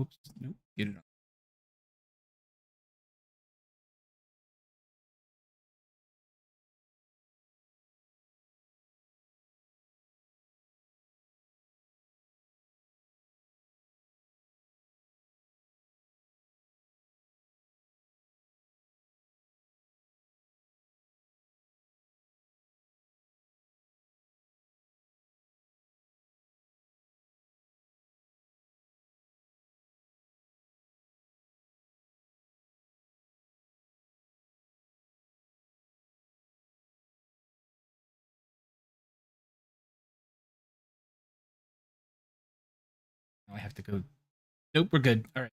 Oops. Nope. Get it on. Now I have to go. Nope. We're good. All right.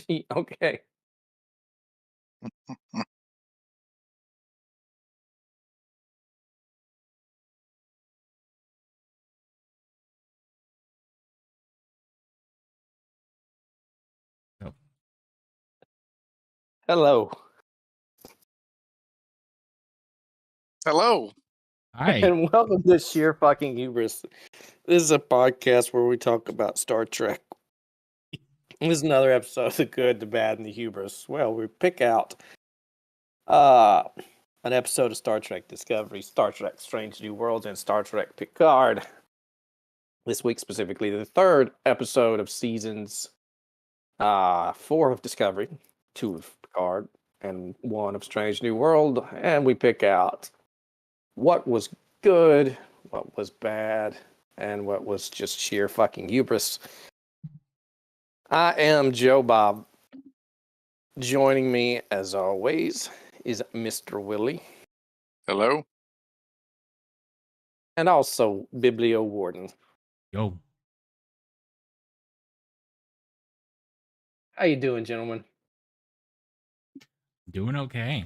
Okay. Oh, Hello, Hello. hi. and welcome to Sheer Fucking Hubris. This is a podcast where we talk about Star Trek. This is another episode of The Good, the Bad, and the Hubris. Well, we pick out uh, an episode of Star Trek Discovery, Star Trek Strange New Worlds, and Star Trek Picard. This week, specifically, the third episode of seasons 4 of Discovery, 2 of Picard, and 1 of Strange New World. And we pick out what was good, what was bad, and what was just sheer fucking hubris. I am Joe Bob. Joining me, as always, is Mr. Willie, Hello. and also Biblio Warden. Yo, How you doing, gentlemen? doing okay.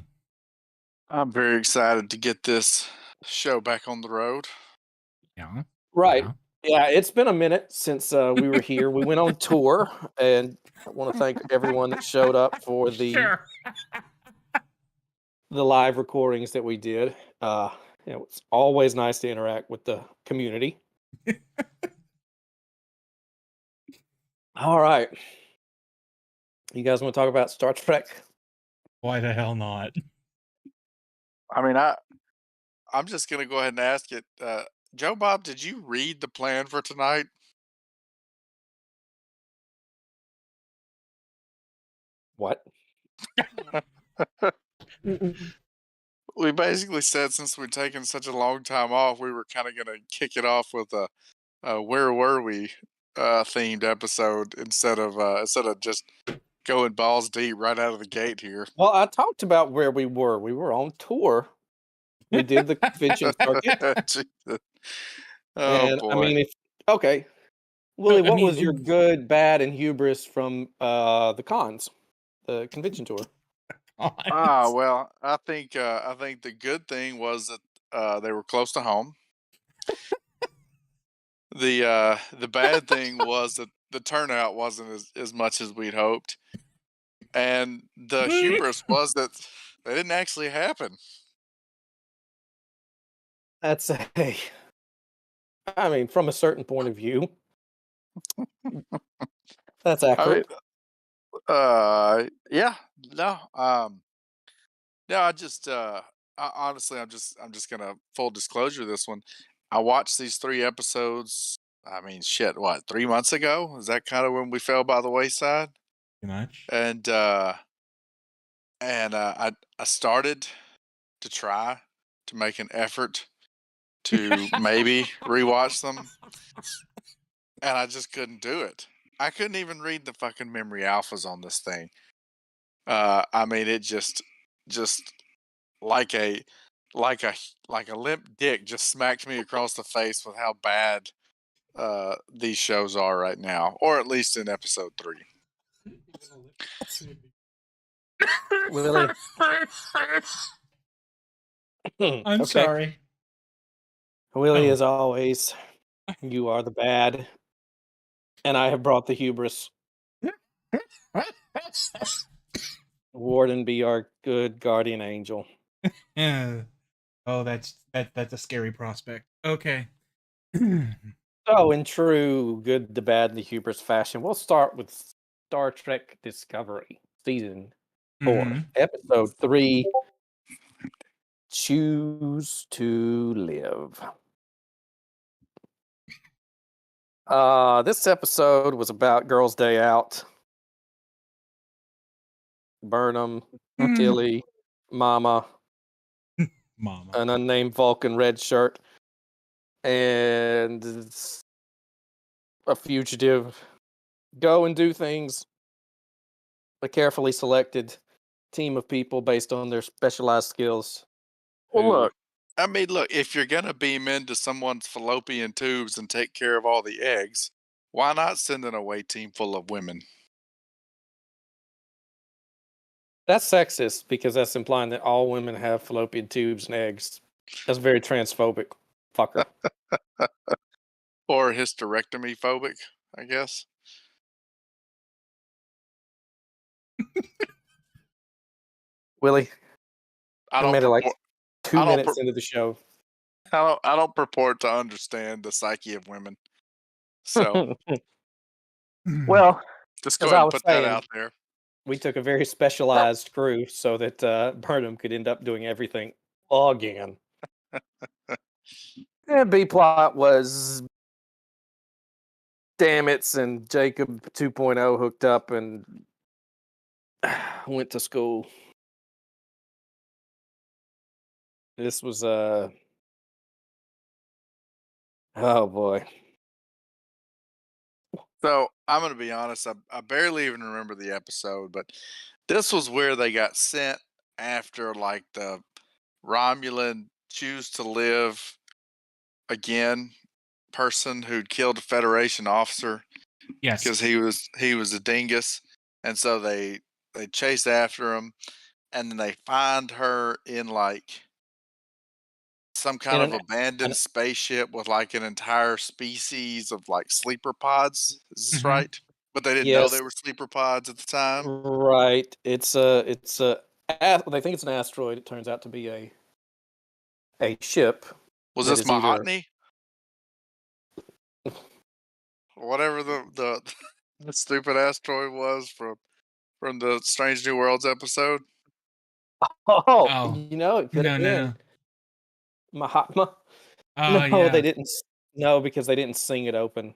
I'm very excited to get this show back on the road. Yeah. Right. Yeah. Yeah, it's been a minute since we were here. We went on tour, and I want to thank everyone that showed up for the live recordings that we did. It's always nice to interact with the community. All right. You guys want to talk about Star Trek? Why the hell not? I mean, I'm just gonna go ahead and ask it. Joe Bob, did you read the plan for tonight? What? We basically said since we'd taken such a long time off, we were kind of gonna kick it off with a "Where were we?" Themed episode instead of just going balls deep right out of the gate here. Well, I talked about where we were. We were on tour. We did the convention circuit, Jesus. Oh and I boy. mean, if okay, No, Willie, I what mean, was your good, bad, and hubris from the cons, the convention tour? Well, I think the good thing was that they were close to home. The bad thing was that the turnout wasn't as much as we'd hoped. And the hubris was that they didn't actually happen. That's a, I mean, from a certain point of view, that's I mean, accurate. yeah, no, no, honestly, I'm just gonna full disclosure this one. I watched these 3 episodes. I mean, shit, what, 3 months ago? Is that kind of when we fell by the wayside? too much. And I started to try to make an effort to maybe rewatch them, and I just couldn't do it. I couldn't even read the fucking memory alphas on this thing. I mean, it just like a like a like a limp dick just smacked me across the face with how bad these shows are right now, or at least in episode 3. Willie, I'm okay, sorry. Willie, Oh, as always, you are the bad, and I have brought the hubris. Warden, be our good guardian angel. yeah. Oh, that's a scary prospect. Okay. So, in true good, the bad, and the hubris fashion, we'll start with Star Trek Discovery, Season 4, Mm-hmm. Episode 3, Choose to Live. This episode was about Girls' Day Out. Burnham, Tilly, Mama, Mama. an unnamed Vulcan red shirt, and a fugitive go and do things. A carefully selected team of people based on their specialized skills. Well, Who, look, I mean, look, if you're gonna beam into someone's fallopian tubes and take care of all the eggs, why not send an away team full of women? That's sexist because that's implying that all women have fallopian tubes and eggs. That's very transphobic, fucker. Or hysterectomy phobic, I guess. Willie, I we don't made it like purport. 2 I don't. minutes into the show. I don't purport to understand the psyche of women. So Well, just go as ahead I and was put that saying, out there. we took a very specialized crew so that Burnham could end up doing everything again. And B plot was Stamets and Jacob 2.0 hooked up and went to school. This was oh boy. So I'm going to be honest. I barely even remember the episode, but this was where they got sent after like the Romulan choose to live again person who'd killed a Federation officer Yes. because he was a dingus, and so they chase after him, and then they find her in like some kind In of abandoned spaceship with like an entire species of like sleeper pods. Is this Mhm. right? But they didn't know Yes, they were sleeper pods at the time. right. They think it's an asteroid. It turns out to be a ship Was that this is either Mahotny? Whatever the stupid asteroid was from the Strange New Worlds episode. oh, Oh. it could have No, no, been no. Mahatma. Oh, No, they yeah. didn't. No, because they didn't sing it open.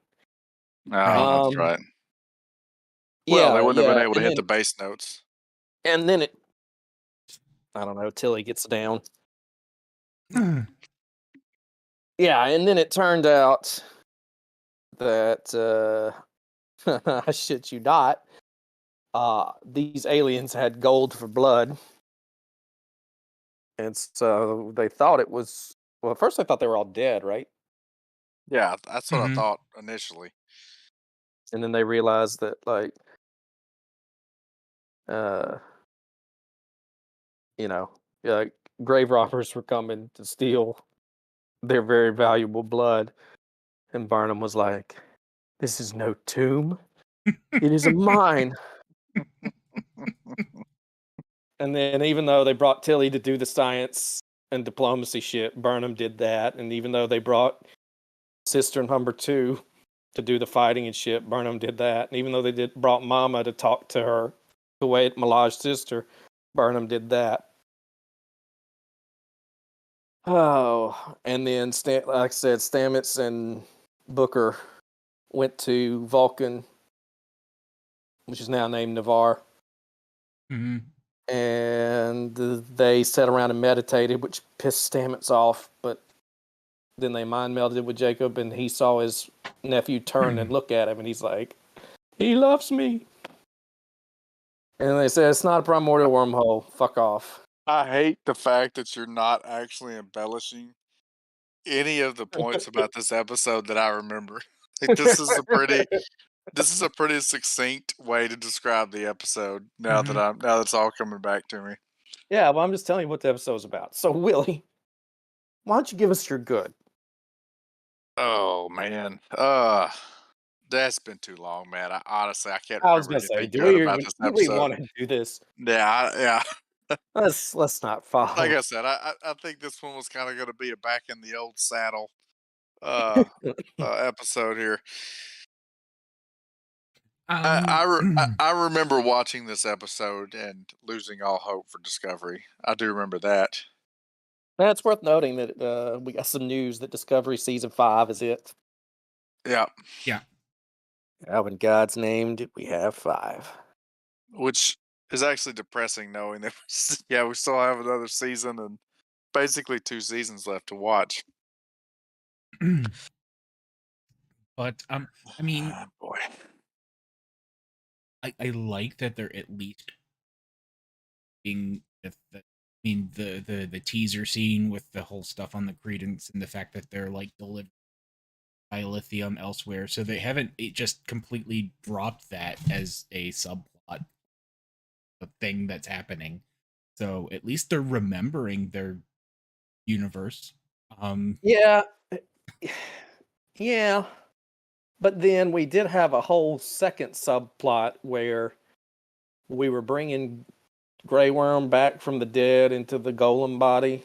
Oh, Right. that's Um, right. Well, they yeah, wouldn't have been yeah, able to hit the bass notes. and then I don't know, Tilly gets down. Yeah, and then it turned out that I shit you not, these aliens had gold for blood, and so they thought it was. Well, at first they thought they were all dead, right? Yeah, that's what I Mhm. thought initially. And then they realized that, like, uh, you know, like grave robbers were coming to steal their very valuable blood, and Barnum was like, "This is no tomb; it is a mine." And then, even though they brought Tilly to do the science and diplomacy shit, Burnham did that. And even though they brought Sister Number Two to do the fighting and shit, Burnham did that. And even though they brought Mama to talk to her, the way it Malaj's sister, Burnham did that. Oh, and then like I said, Stamets and Booker went to Vulcan, which is now named Navarre. Mhm. And they sat around and meditated, which pissed Stamets off. But then they mind melded with Jacob, and he saw his nephew turn and look at him, and he's like, "He loves me." And they said, "It's not a primordial wormhole. Fuck off." I hate the fact that you're not actually embellishing any of the points about this episode that I remember. Like, this is a pretty succinct way to describe the episode now Mhm. that it's all coming back to me. Yeah, well, I'm just telling you what the episode's about. So, Willie, why don't you give us your good? Oh man. That's been too long, man. Honestly I can't I was remember gonna say, anything good about this do we episode. want to do this? Yeah. Let's not Like follow. I said, I think this one was kind of going to be a back in the old saddle uh, episode here. Um, I remember watching this episode and losing all hope for Discovery. I do remember that. Now, it's worth noting that we got some news that Discovery Season 5 is it. Yeah, yeah. How in God's name did we have 5? which is actually depressing knowing that we still have another season and basically 2 seasons left to watch. But I mean, Ah, boy. I like that they're at least being I mean the teaser scene with the whole stuff on the Credence and the fact that they're like delivering lithium elsewhere, so they haven't just completely dropped that as a subplot. the thing that's happening. So at least they're remembering their universe. Yeah. Yeah. But then we did have a whole second subplot where we were bringing Grey Worm back from the dead into the golem body.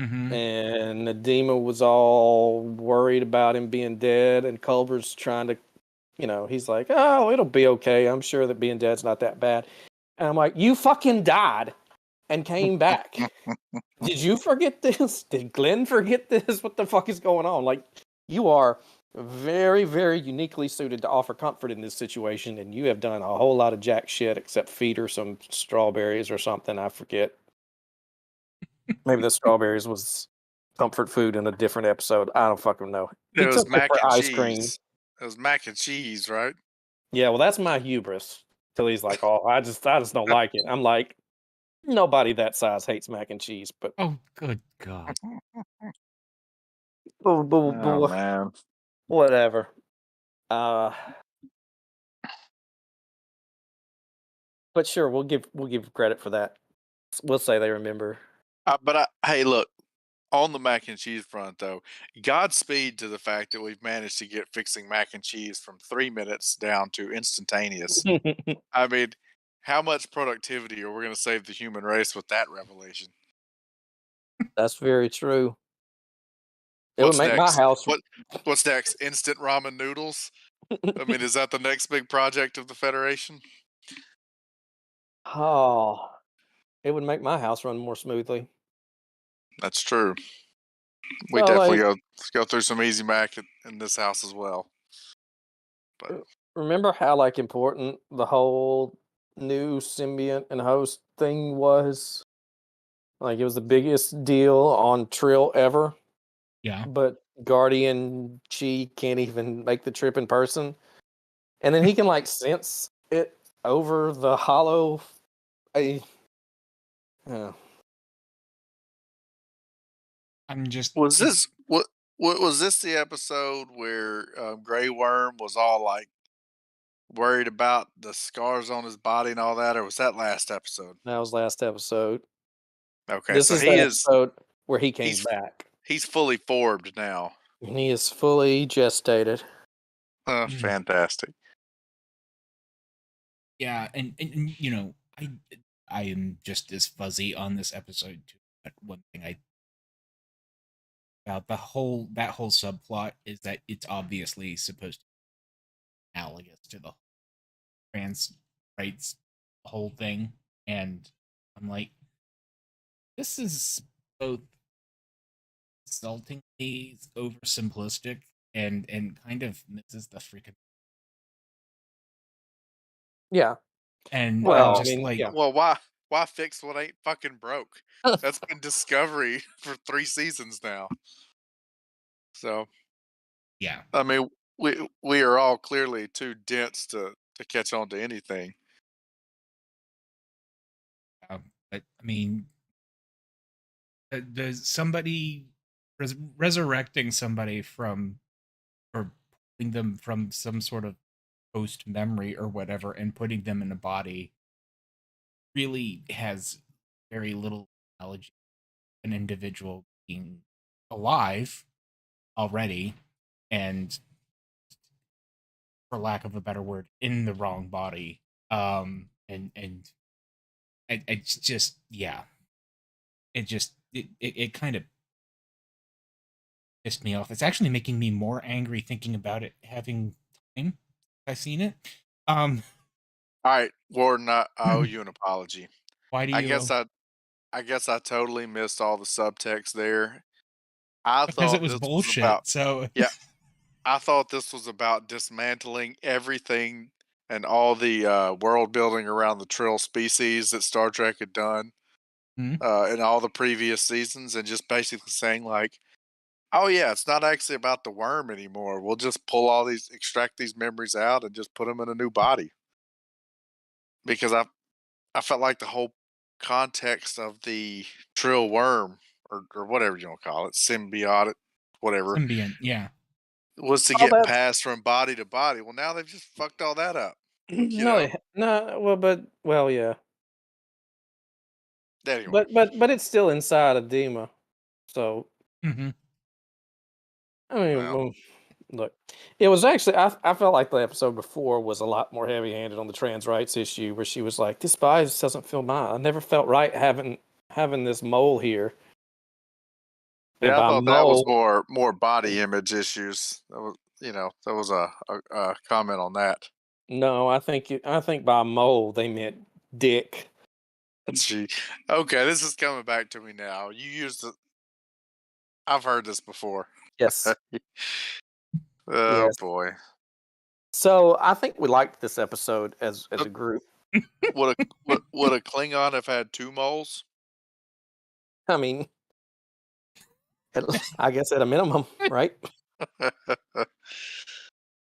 Mhm. And Nadima was all worried about him being dead, and Culver's trying to, he's like, oh, it'll be okay. I'm sure that being dead's not that bad. And I'm like, you fucking died and came back. Did you forget this? Did Glenn forget this? What the fuck is going on? Like, you are very, very uniquely suited to offer comfort in this situation, and you have done a whole lot of jack shit except feed her some strawberries or something. I forget. Maybe the strawberries was comfort food in a different episode. I don't fucking know. He It was took her mac for and ice cream. cheese. It was mac and cheese, right? Yeah, well, that's my hubris. Till he's like, oh, I just don't like it. I'm like, nobody that size hates mac and cheese, but Oh, good God. Oh man. whatever. Uh, but sure, we'll give credit for that. We'll say they remember. Hey, look, on the mac and cheese front, though, Godspeed to the fact that we've managed to get fixing mac and cheese from 3 minutes down to instantaneous. I mean, how much productivity are we going to save the human race with that revelation? That's very true. It would What's make my next? house. What's next? Instant ramen noodles? I mean, is that the next big project of the Federation? Oh, it would make my house run more smoothly. That's true. We Well, definitely like, go through some easy mac in this house as well. But remember how like important the whole new symbiont and host thing was? Like it was the biggest deal on Trill ever, Yeah. but Guardian Chi can't even make the trip in person. And then he can like sense it over the hollow. I, uh, I'm just was this what was this the episode where Grey Worm was all like worried about the scars on his body and all that, or was that last episode? that was last episode. Okay, This so is that episode where he came back. he's fully formed now. And he is fully gestated. Fantastic. yeah, and I am just as fuzzy on this episode too. But one thing I about that whole subplot is that it's obviously supposed to be analogous to the trans rights whole thing, and I'm like, this is both insultingly oversimplistic and kind of misses the freaking Yeah. and Well, I just mean, like yeah. Well, why fix what ain't fucking broke? That's been Discovery for 3 seasons now. So yeah. I mean, we are all clearly too dense to catch on to anything. But I mean, there's somebody resurrecting somebody from or pulling them from some sort of post memory or whatever and putting them in a body really has very little knowledge of an individual being alive already and for lack of a better word in the wrong body and it's just yeah it kind of pissed me off. It's actually making me more angry thinking about it having time. I've seen it. Um, All right, Warden, I owe you an apology. why do I you? guess I totally missed all the subtext there. I Because it thought was this was about bullshit. So yeah, I thought this was about dismantling everything and all the world building around the Trill species that Star Trek had done hmm, in all the previous seasons, and just basically saying like, "Oh yeah, it's not actually about the worm anymore. We'll just extract these memories out, and just put them in a new body." Because I felt like the whole context of the Trill worm, or whatever you want to call it, symbiotic, whatever, symbiont. Yeah, was to Oh, get that's passed from body to body. Well, now they've just fucked all that up. You no, know, no. Well, but well, yeah. Anyway, but it's still inside of Dima. So Mm-hmm. I mean, well, look, it was actually I felt like the episode before was a lot more heavy-handed on the trans rights issue, where she was like, "This body just doesn't feel mine. I never felt right having this mole here." And yeah, I by thought that was mole, more body image issues. That was, that was a comment on that. no, I think by mole they meant dick. Gee, okay, this is coming back to me now. You used the. I've heard this before. Yes, Oh yes. boy, So I think we liked this episode as Uh, a group. would a Klingon have had two moles? I mean, I guess at a minimum, right?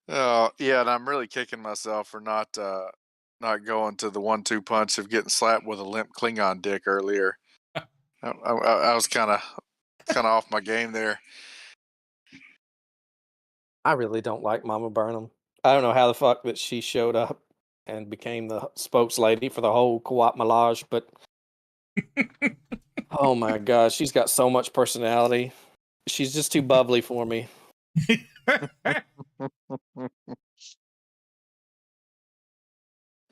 Oh yeah, and I'm really kicking myself for not going to the 1-2 punch of getting slapped with a limp Klingon dick earlier. I was kind of off my game there. I really don't like Mama Burnham. I don't know how the fuck that she showed up and became the spokeslady for the whole co-op melange, but oh my gosh, she's got so much personality. She's just too bubbly for me.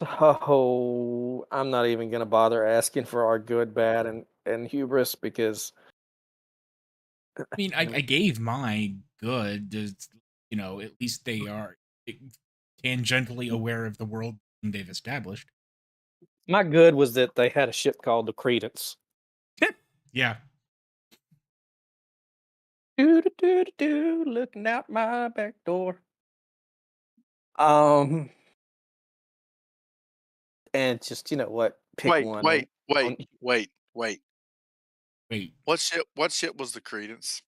Oh, I'm not even gonna bother asking for our good, bad, and hubris because I mean, I gave my good. At least they are tangentially aware of the world they've established. my good was that they had a ship called the Credence. Yeah. Do, looking out my back door. Um, and just what, pick Wait, one wait, wait, on wait, wait. Wait. What ship was the Credence?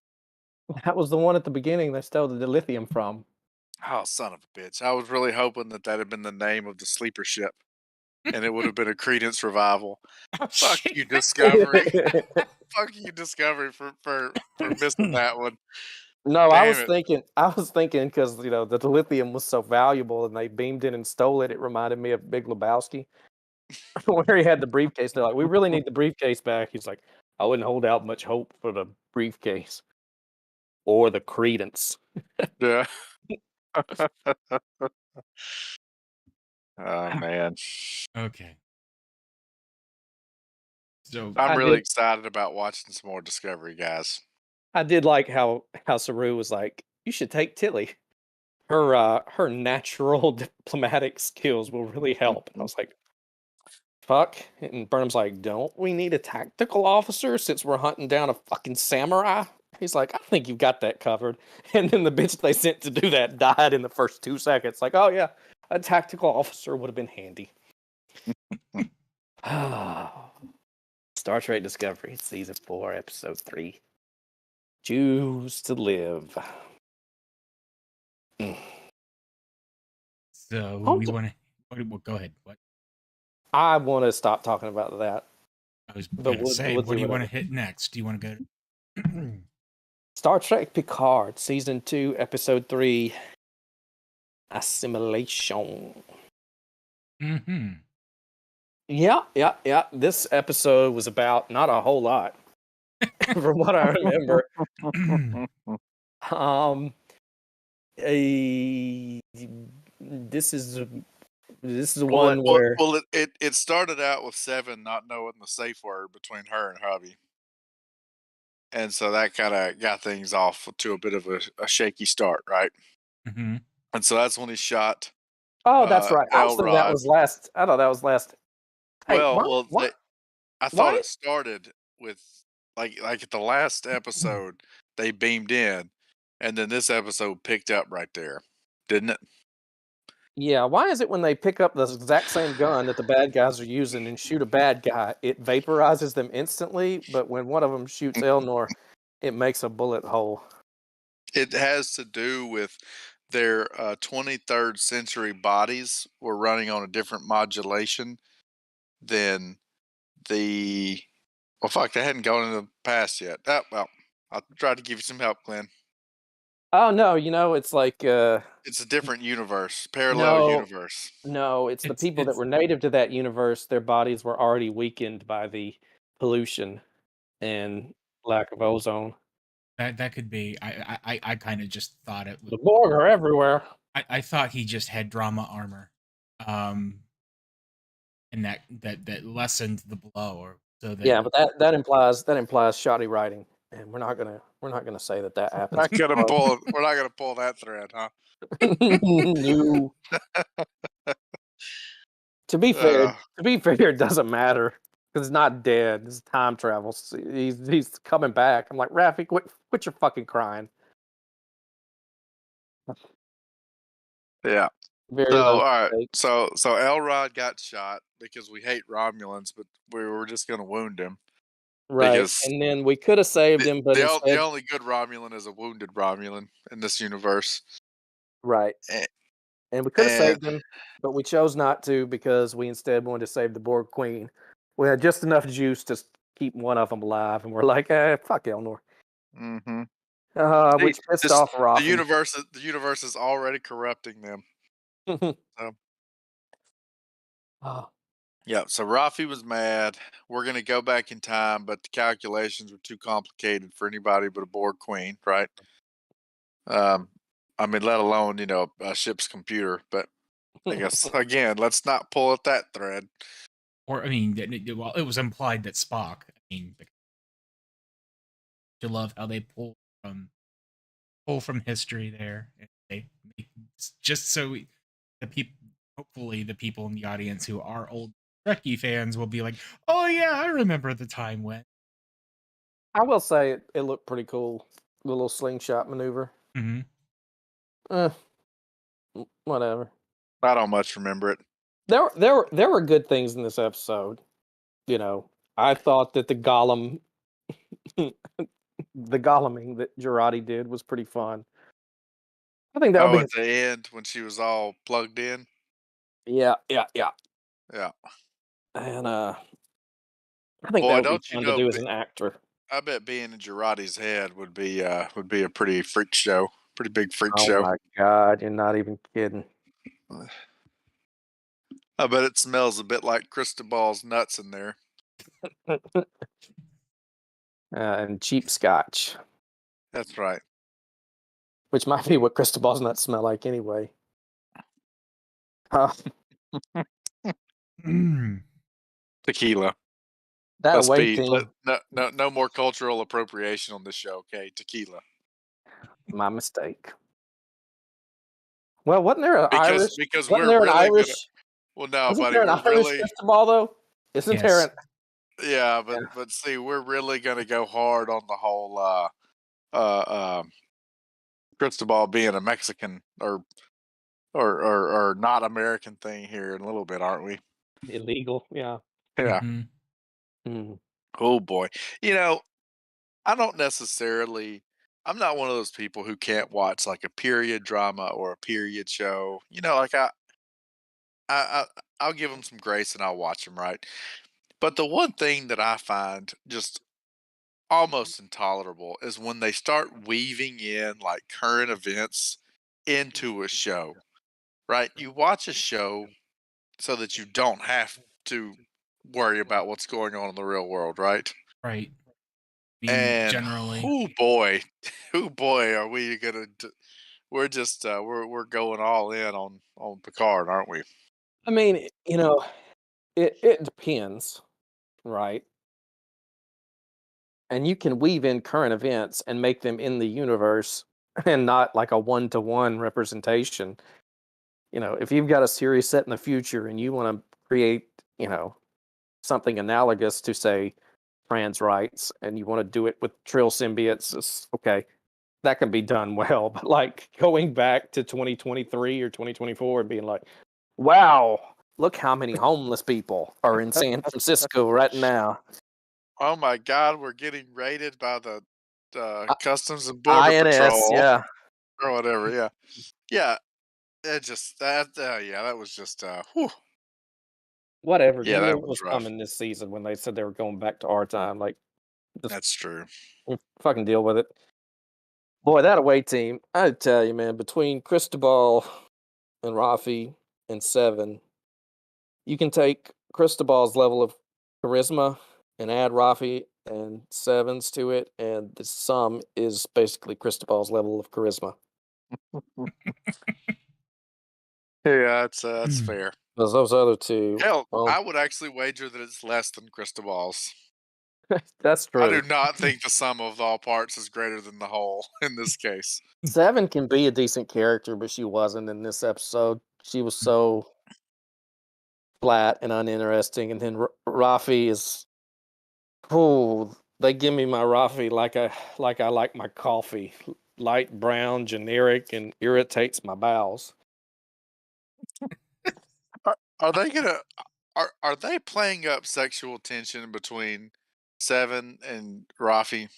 that was the one at the beginning they stole the dilithium from. Oh, son of a bitch! I was really hoping that had been the name of the sleeper ship, and it would have been a Credence revival. Oh, Fuck shit. you, Discovery. Fuck you, Discovery, for missing that one. No, Damn it. I was thinking because the dilithium was so valuable and they beamed in and stole it. It reminded me of Big Lebowski, where he had the briefcase. They're like, "We really need the briefcase back." He's like, "I wouldn't hold out much hope for the briefcase or the credence." Yeah. Oh man. Okay. So, I'm I really did, excited about watching some more Discovery, guys. I did like how Saru was like, "You should take Tilly. Her natural diplomatic skills will really help." And I was like, "Fuck!" And Burnham's like, "Don't we need a tactical officer since we're hunting down a fucking samurai?" He's like, "I think you've got that covered." And then the bitch they sent to do that died in the first 2 seconds. Like, oh yeah, a tactical officer would have been handy. Star Trek Discovery, Season 4, Episode 3. Choose to live. Mm. so Oh, we want to. Go ahead. What I want to stop talking about that, I was but gonna say. we'll What do do you want whatever. to hit next? Do you want to go? Star Trek Picard, Season 2, Episode 3, Assimilation. Mm-hmm. Yeah. This episode was about not a whole lot, from what I remember. Um, a, this is Well, one where it started out with Seven not knowing the safe word between her and hubby, and so that kind of got things off to a bit of a shaky start, right? Mm-hmm. And so that's when he shot oh, that's right. I was thinking that Elrod. was last. I thought that was last. Hey, Well, why? well, Why? I thought Why? it started with like at the last episode they beamed in, and then this episode picked up right there, didn't it? Yeah, why is it when they pick up the exact same gun that the bad guys are using and shoot a bad guy, it vaporizes them instantly, but when one of them shoots Elnor, it makes a bullet hole? It has to do with their 23rd century bodies were running on a different modulation than the. Well, fuck, they hadn't gone into the past yet. Well, I'll try to give you some help, Glenn. Oh no, it's like It's a different universe, parallel no, universe. no, it's the people that It's were native to that universe, their bodies were already weakened by the pollution and lack of ozone. That could be. I kind of just thought it was. The Borg are everywhere. I thought he just had drama armor, and that lessened the blow, or so that. Yeah, but that implies shoddy writing, and we're not gonna say that happens. We're not gonna pull that thread, huh? No. To be fair, it doesn't matter because it's not dead. It's time travel. He's coming back. I'm like, Raffi, quit your fucking crying. Yeah. Very So low all right. stakes. So Elrod got shot because we hate Romulans, but we were just gonna wound him. Right, Because and then we could have saved him, but the instead, only good Romulan is a wounded Romulan in this universe. right, Eh, and we could have And saved him, but we chose not to because we instead wanted to save the Borg Queen. We had just enough juice to keep one of them alive, and we're like, fuck Elnor. mm-hmm. Which pissed off the Rafi. universe is already corrupting them. So. Oh. Yeah, so Rafi was mad. We're gonna go back in time, but the calculations were too complicated for anybody but a Borg Queen, right? I mean, let alone a ship's computer. But I guess again, let's not pull at that thread. Or I mean, well, it was implied that Spock. I mean, you love how they pull from history there. And they just so the people, hopefully, the people in the audience who are old Trekkie fans will be like, "Oh yeah, I remember the time when." I will say it looked pretty cool. The little slingshot maneuver. Mm-hmm. Whatever. I don't much remember it. There were good things in this episode. I thought that the Gollum, the Golluming that Girardi did was pretty fun. I think that would be at the end when she was all plugged in. yeah. Yeah. And I think that would be fun to do as an actor. I bet being in Girardi's head would be a pretty freak show, pretty big freak Oh show. my God, you're not even kidding. I bet it smells a bit like Cristobal's nuts in there. And cheap scotch, That's right. which might be what Cristobal's nuts smell like anyway. Tequila. That Let's away team. no more cultural appropriation on this show, okay? Tequila. My mistake. Well, wasn't there an Irish? Because Wasn't we're there an really Irish? gonna. Well, no, Wasn't buddy, there an we're Irish really. Cristobal though? Isn't there an? Yeah, but see, we're really gonna go hard on the whole Cristobal being a Mexican or not American thing here in a little bit, aren't we? Illegal, yeah. Yeah. Mm-hmm. Oh boy. I don't necessarily. I'm not one of those people who can't watch like a period drama or a period show. Like I I'll give them some grace and I'll watch them, right? But the one thing that I find just almost intolerable is when they start weaving in like current events into a show, right? You watch a show so that you don't have to worry about what's going on in the real world, right? Right. And Generally, who boy, are we gonna? We're just we're going all in on Picard, aren't we? I mean, it depends, right? And you can weave in current events and make them in the universe and not like a one-to-one representation. If you've got a series set in the future and you want to create, something analogous to say trans rights and you want to do it with Trill symbiotes, it's okay. That can be done well, but like going back to 2023 or 2024 and being like, wow, look how many homeless people are in San Francisco right now. Oh my God, we're getting raided by the Customs and Border INS, Patrol, yeah. or whatever. Yeah, yeah. It just that yeah, that was just whew. Whatever. Yeah, You knew that it was was rough. coming this season when they said they were going back to our time. Like, just That's true. fucking deal with it. Boy, that away team, I tell you, man, between Cristobal and Rafi and Seven, you can take Cristobal's level of charisma and add Rafi and Sevens to it, and the sum is basically Cristobal's level of charisma. Yeah, that's fair. Because those other two, Hell, well, I would actually wager that it's less than Cristobal's. that's I true. do not think the sum of all parts is greater than the whole in this case. Seven can be a decent character, but she wasn't in this episode. She was so flat and uninteresting. And then Rafi is, oh, they give me my Rafi like I like my coffee, light brown, generic, and irritates my bowels. Are they gonna are they playing up sexual tension between Seven and Rafi?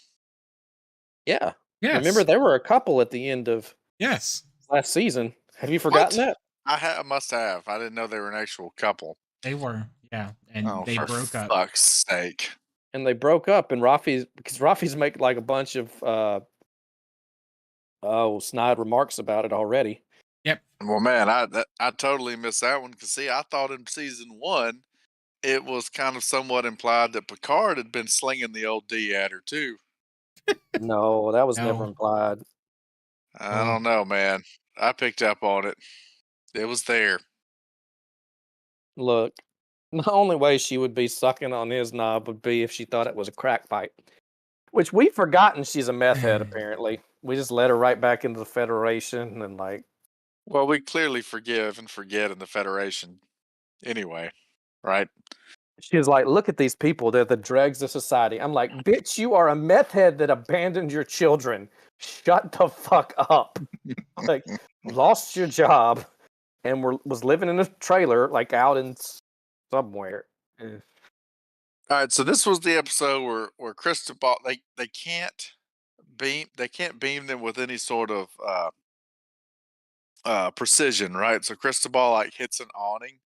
Yeah. Yes. Remember, there were a couple at the end of Yes. last season. Have you forgotten that? I must have. I didn't know they were an actual couple. They were. Yeah. And Oh, they for broke up. fuck's sake! And they broke up, and Rafi's make like a bunch of snide remarks about it already. Yep. Well, man, I totally missed that one because see, I thought in season 1 it was kind of somewhat implied that Picard had been slinging the old D at her too. No, that was never No. implied. I don't know, man. I picked up on it. It was there. Look, the only way she would be sucking on his knob would be if she thought it was a crack pipe. Which we've forgotten she's a meth head, apparently. We just let her right back into the Federation and like, Well, we clearly forgive and forget in the Federation anyway, right? she was like, look at these people, they're the dregs of society. I'm like, bitch, you are a meth head that abandoned your children. Shut the fuck up. Like, lost your job and was living in a trailer, like out in somewhere. All right, so this was the episode where Cristobal they can't beam them with any sort of precision, right? So Cristobal like hits an awning,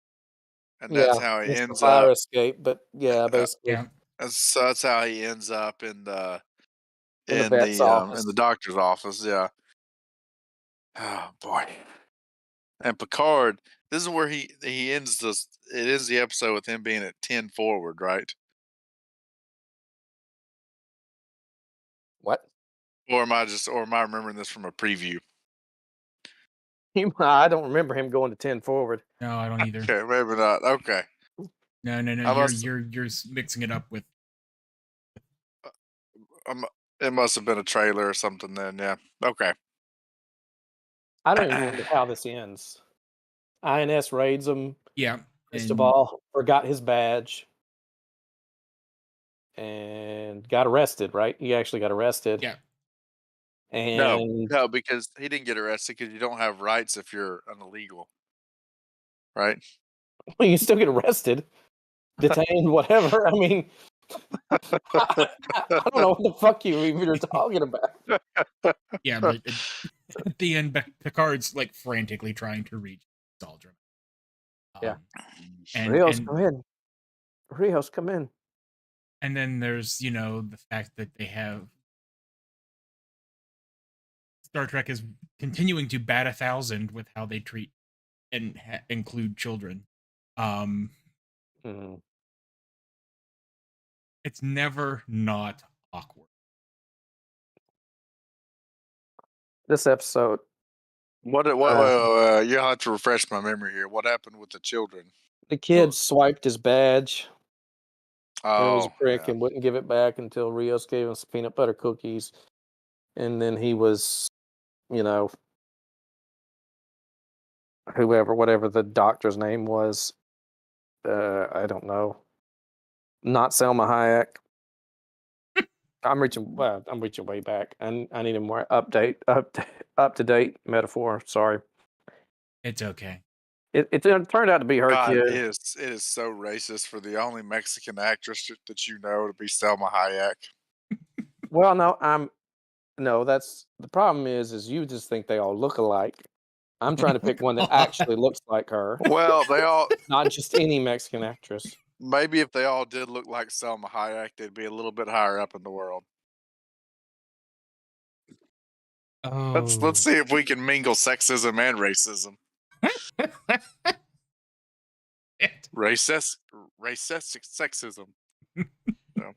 and that's how he Mr. ends Fire up. escape, but yeah, basically Yeah. So that's how he ends up in the in the vet's office. in the doctor's office. Yeah. Oh boy. And Picard, this is where he ends this. It ends the episode with him being at 10 forward, right? What? Or am I remembering this from a preview? I don't remember him going to 10 forward. No, I don't either. Okay, maybe not. Okay. No. I must- You're mixing it up with. It must have been a trailer or something then. Yeah. Okay. I don't even remember how this ends. INS raids him. Yeah. Cristobal forgot his badge and got arrested, right? He actually got arrested. Yeah. And No, because he didn't get arrested because you don't have rights if you're an illegal, right? well, you still get arrested, detained, whatever. I mean, I don't know what the fuck you even are talking about. Yeah, but at the end, Picard's like frantically trying to reach Zaldrum. Yeah. And, Rios, come in. Rios, come in. And then there's, the fact that they have Star Trek is continuing to bat 1,000 with how they treat and include children. It's never not awkward. This episode. What you have to refresh my memory here. What happened with the children? The kid swiped his badge. Oh, it was a prick yeah. and wouldn't give it back until Rios gave him some peanut butter cookies. And then he was, whatever the doctor's name was. I don't know. Not Selma Hayek. I'm reaching way back. I need a more up to date metaphor. Sorry. It's okay. It turned out to be her God, kid. it is so racist for the only Mexican actress that you know to be Selma Hayek. Well, no, that's the problem is you just think they all look alike. I'm trying to pick one that actually looks like her. Well, they all Not just any Mexican actress. maybe if they all did look like Selma Hayek, they'd be a little bit higher up in the world. Oh. Let's see if we can mingle sexism and racism. Racist sexism. So.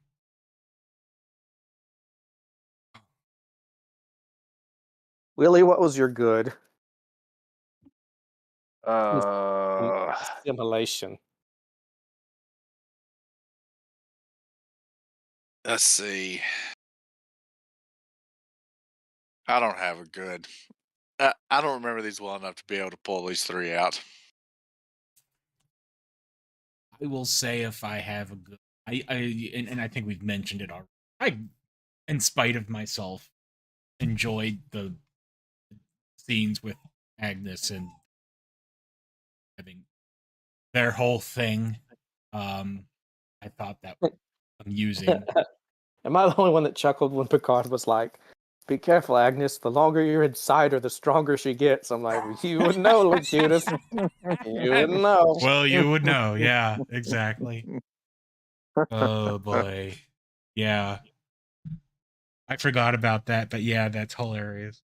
Willie, what was your good? Uh, Assimilation. Let's see. I don't have a good. I don't remember these well enough to be able to pull these three out. I will say if I have a good, and I think we've mentioned it already. I, in spite of myself, enjoyed the scenes with Agnes and having their whole thing. I thought that was amusing. Am I the only one that chuckled when Picard was like, "Be careful, Agnes. The longer you're inside her, the stronger she gets." I'm like, you would know, Locutus. You would know. Well, you would know. Yeah, exactly. Oh boy. Yeah. I forgot about that, but yeah, that's hilarious.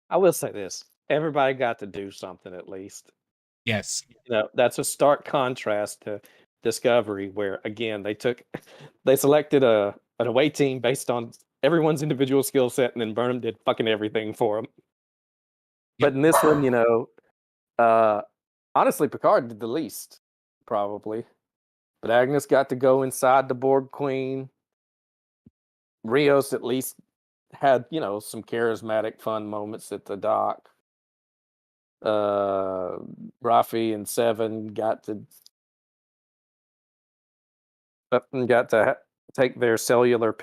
I will say this: everybody got to do something at least. Yes. That's a stark contrast to Discovery, where again they selected an away team based on everyone's individual skill set, and then Burnham did fucking everything for them. Yep. But in this one, honestly, Picard did the least, probably. But Agnes got to go inside the Borg Queen. Rios at least had, some charismatic, fun moments at the dock. Rafi and Seven got to take their cellular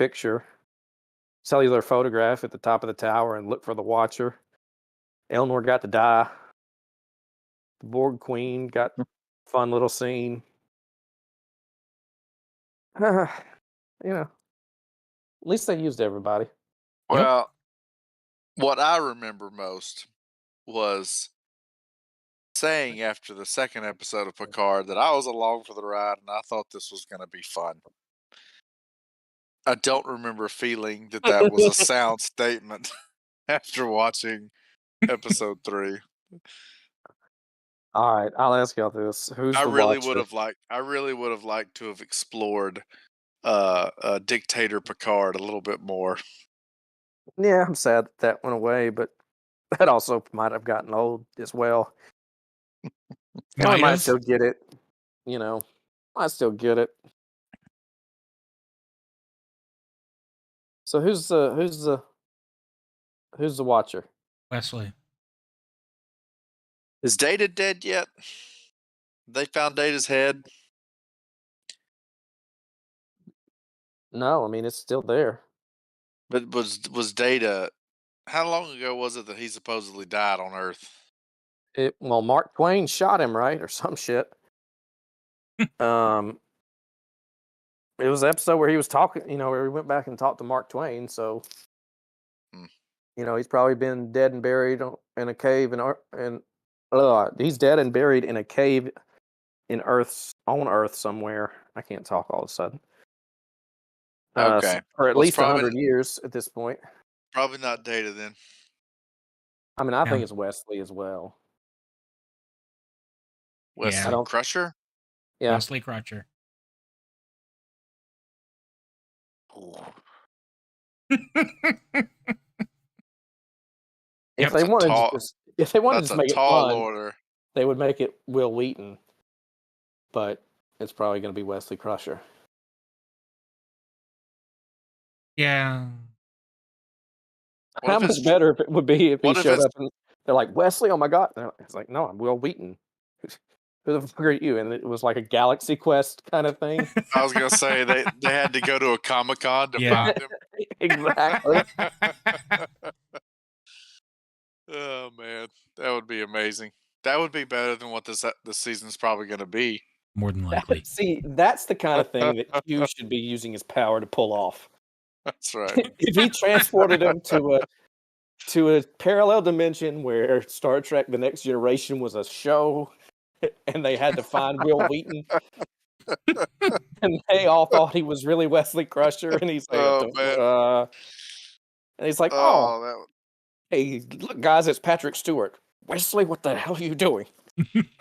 photograph at the top of the tower and look for the Watcher. Elnor got to die. The Borg Queen got fun little scene. At least they used everybody. Well, what I remember most was saying after the second episode of Picard that I was along for the ride and I thought this was going to be fun. I don't remember feeling that was a sound statement after watching episode 3. All right, I'll ask y'all this: Who's I the really Watcher? would have liked to have explored Dictator Picard a little bit more. Yeah, I'm sad that went away, but that also might have gotten old as well. I might still get it. Might still get it. So who's the Watcher? Wesley. Is Data dead yet? They found Data's head. No, I mean it's still there. But was Data? How long ago was it that he supposedly died on Earth? Mark Twain shot him, right, or some shit. It was an episode where he was talking, where he went back and talked to Mark Twain. So, he's probably been dead and buried in a cave, he's dead and buried in a cave on Earth somewhere. I can't talk all of a sudden. Okay, for at least 100 years at this point. Probably not Data then. I mean, I think it's Wesley as well. Wesley Crusher? Yeah. Wesley Crusher. If they wanted to just make it fun, order. They would make it Will Wheaton. But it's probably going to be Wesley Crusher. Yeah. How much better if it would be if he showed up and they're like, Wesley, oh my God. It's like, no, I'm Will Wheaton. Who the fuck are you? And it was like a Galaxy Quest kind of thing. I was going to say, they had to go to a Comic-Con to find him. Exactly. Oh, man. That would be amazing. That would be better than what this season's probably going to be. More than likely. See, that's the kind of thing that Hugh should be using his power to pull off. That's right. If he transported him to a parallel dimension where Star Trek: The Next Generation was a show, and they had to find Will Wheaton, and they all thought he was really Wesley Crusher, and he's like, hey, look, guys, it's Patrick Stewart. Wesley, what the hell are you doing?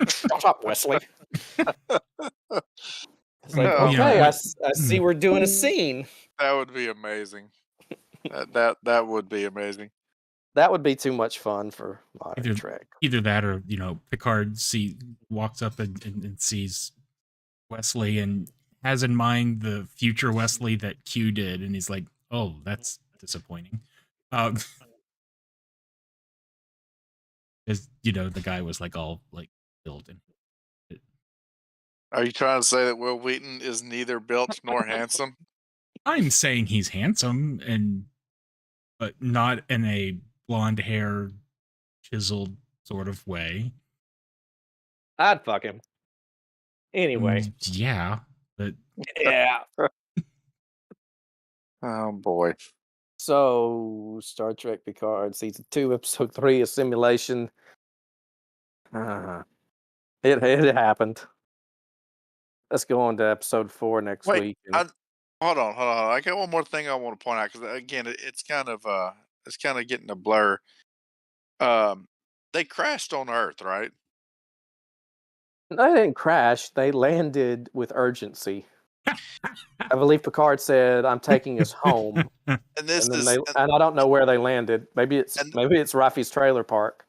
Shut up, Wesley. It's like, I see we're doing a scene. That would be amazing. that would be amazing. That would be too much fun for modern Trek. Either that or, Picard walks up and sees Wesley and has in mind the future Wesley that Q did, and he's like, "Oh, that's disappointing." Because the guy was like all like killed. Are you trying to say that Will Wheaton is neither built nor handsome? I'm saying he's handsome, but not in a blonde hair, chiseled sort of way. I'd fuck him. Anyway. Yeah, but yeah. Oh boy. So, Star Trek Picard season 2, episode 3, a simulation. It happened. Let's go on to episode 4 next week. Hold on. I got one more thing I want to point out because again, it's kind of getting a blur. They crashed on Earth, right? They didn't crash. They landed with urgency. I believe Picard said, "I'm taking us home." And I don't know where they landed. Maybe it's Rafi's trailer park.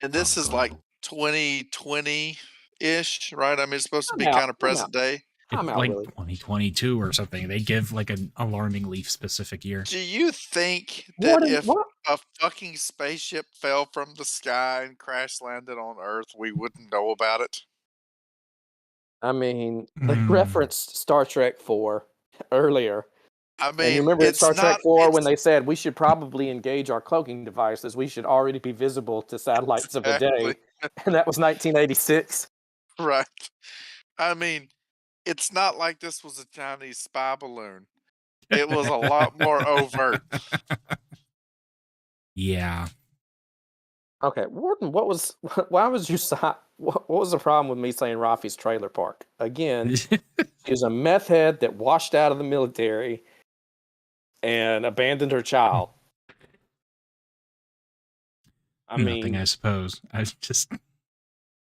And this is like 2020-ish, right? I mean, it's supposed to be kind of present day. It's like 2022 or something. They give like an alarmingly specific year. Do you think that if a fucking spaceship fell from the sky and crash landed on Earth, we wouldn't know about it? I mean, they referenced Star Trek 4 earlier. I mean, and you remember Star Trek 4 when they said we should probably engage our cloaking devices. We should already be visible to satellites of the day. And that was 1986. Right. I mean, it's not like this was a Chinese spy balloon. It was a lot more overt. Yeah. Okay, Warden, what was the problem with me saying Rafi's trailer park? Again, she was a meth head that washed out of the military and abandoned her child. Nothing, I suppose.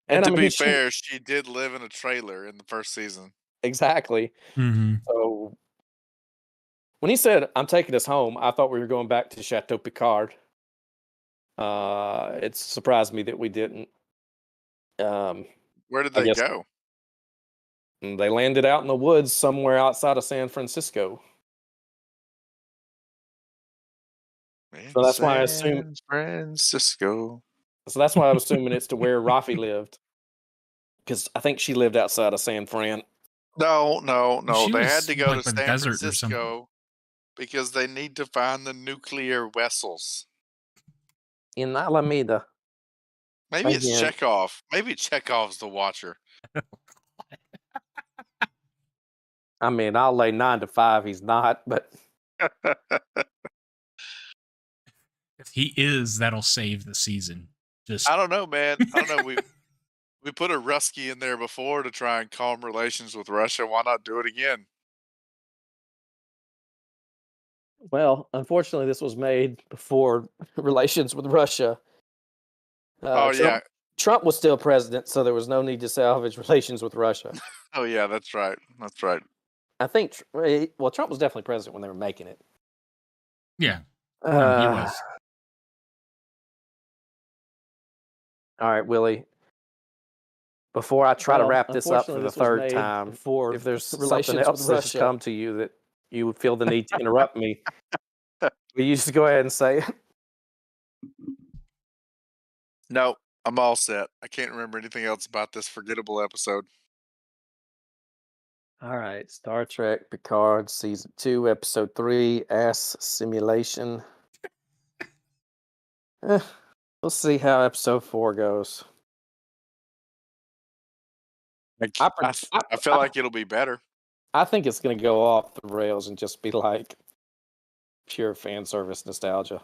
And to be fair, she did live in a trailer in the first season. Exactly. Mm-hmm. So when he said, "I'm taking us home," I thought we were going back to Chateau Picard. It surprised me that we didn't. Where did they go? They landed out in the woods somewhere outside of San Francisco. So that's why I assume Francisco. So that's why I'm assuming it's to where Rafi lived, because I think she lived outside of San Fran. No. They had to go like to San Francisco because they need to find the nuclear vessels in Alameda. Maybe it's Chekhov. Maybe Chekhov's the Watcher. I mean, I'll lay 9 to 5. He's not, but if he is, that'll save the season. I don't know, man. I don't know. We put a Rusky in there before to try and calm relations with Russia. Why not do it again? Well, unfortunately, this was made before relations with Russia. Trump was still president, so there was no need to salvage relations with Russia. Oh, yeah, that's right. That's right. I think, Trump was definitely president when they were making it. Yeah. He was. All right, Willie. Before I try to wrap this up for the third time, if there's something else that's come to you that you would feel the need to interrupt me, will you just go ahead and say it? No, I'm all set. I can't remember anything else about this forgettable episode. All right, Star Trek Picard Season 2, Episode 3, Ass Simulation. We'll see how Episode 4 goes. I feel like it'll be better. I think it's going to go off the rails and just be like pure fan service nostalgia.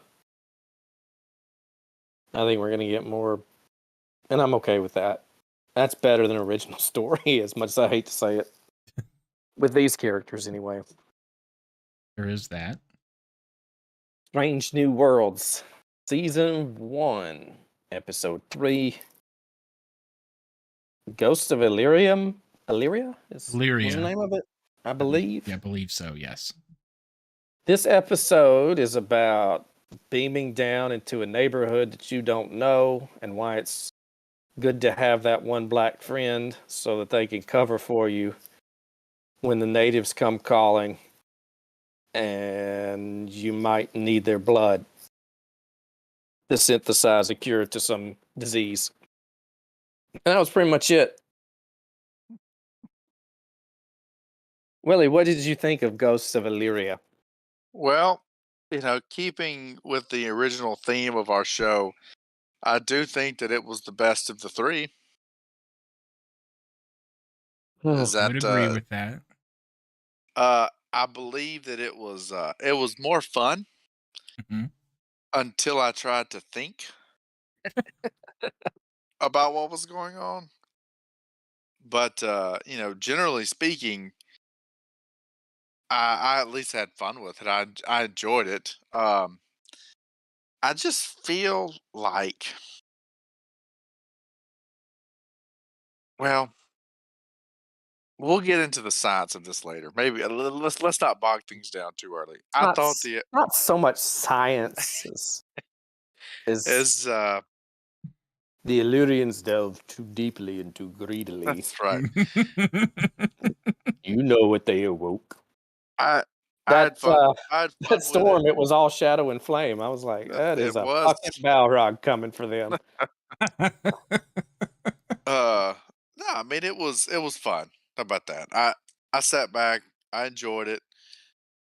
I think we're going to get more, and I'm okay with that. That's better than original story, as much as I hate to say it. With these characters, anyway. There is that. Strange New Worlds, Season 1, Episode 3. Ghosts of Illyria? Is the name of it? I believe. Yeah, I believe so, yes. This episode is about beaming down into a neighborhood that you don't know, and why it's good to have that one black friend so that they can cover for you when the natives come calling and you might need their blood to synthesize a cure to some disease. And that was pretty much it. Willie, what did you think of Ghosts of Illyria? Well, keeping with the original theme of our show, I do think that it was the best of the three. Is I would that agree with that. I believe that it was more fun Mhm. until I tried to think about what was going on. But generally speaking, I at least had fun with it. I enjoyed it. I just feel like, well, we'll get into the science of this later. Maybe let's not bog things down too early. I thought Not so much science as is the Illyrians delve too deeply and too greedily. that's right. You know what they awoke. I That had fun. I had fun that with storm, it was all shadow and flame. I was like, that is It a was. fucking Balrog coming for them. No, I mean it was fun. How about that? I sat back. I enjoyed it.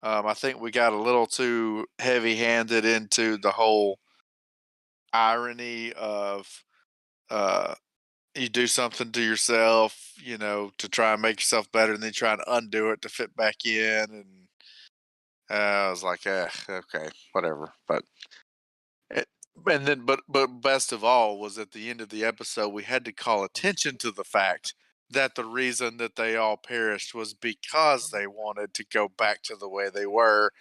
I think we got a little too heavy-handed into the whole irony of uh you do something to yourself, to try and make yourself better, and then try and undo it to fit back in. And I was like, okay, whatever. But it, and then, but best of all was at the end of the episode, we had to call attention to the fact that the reason that they all perished was because they wanted to go back to the way they were,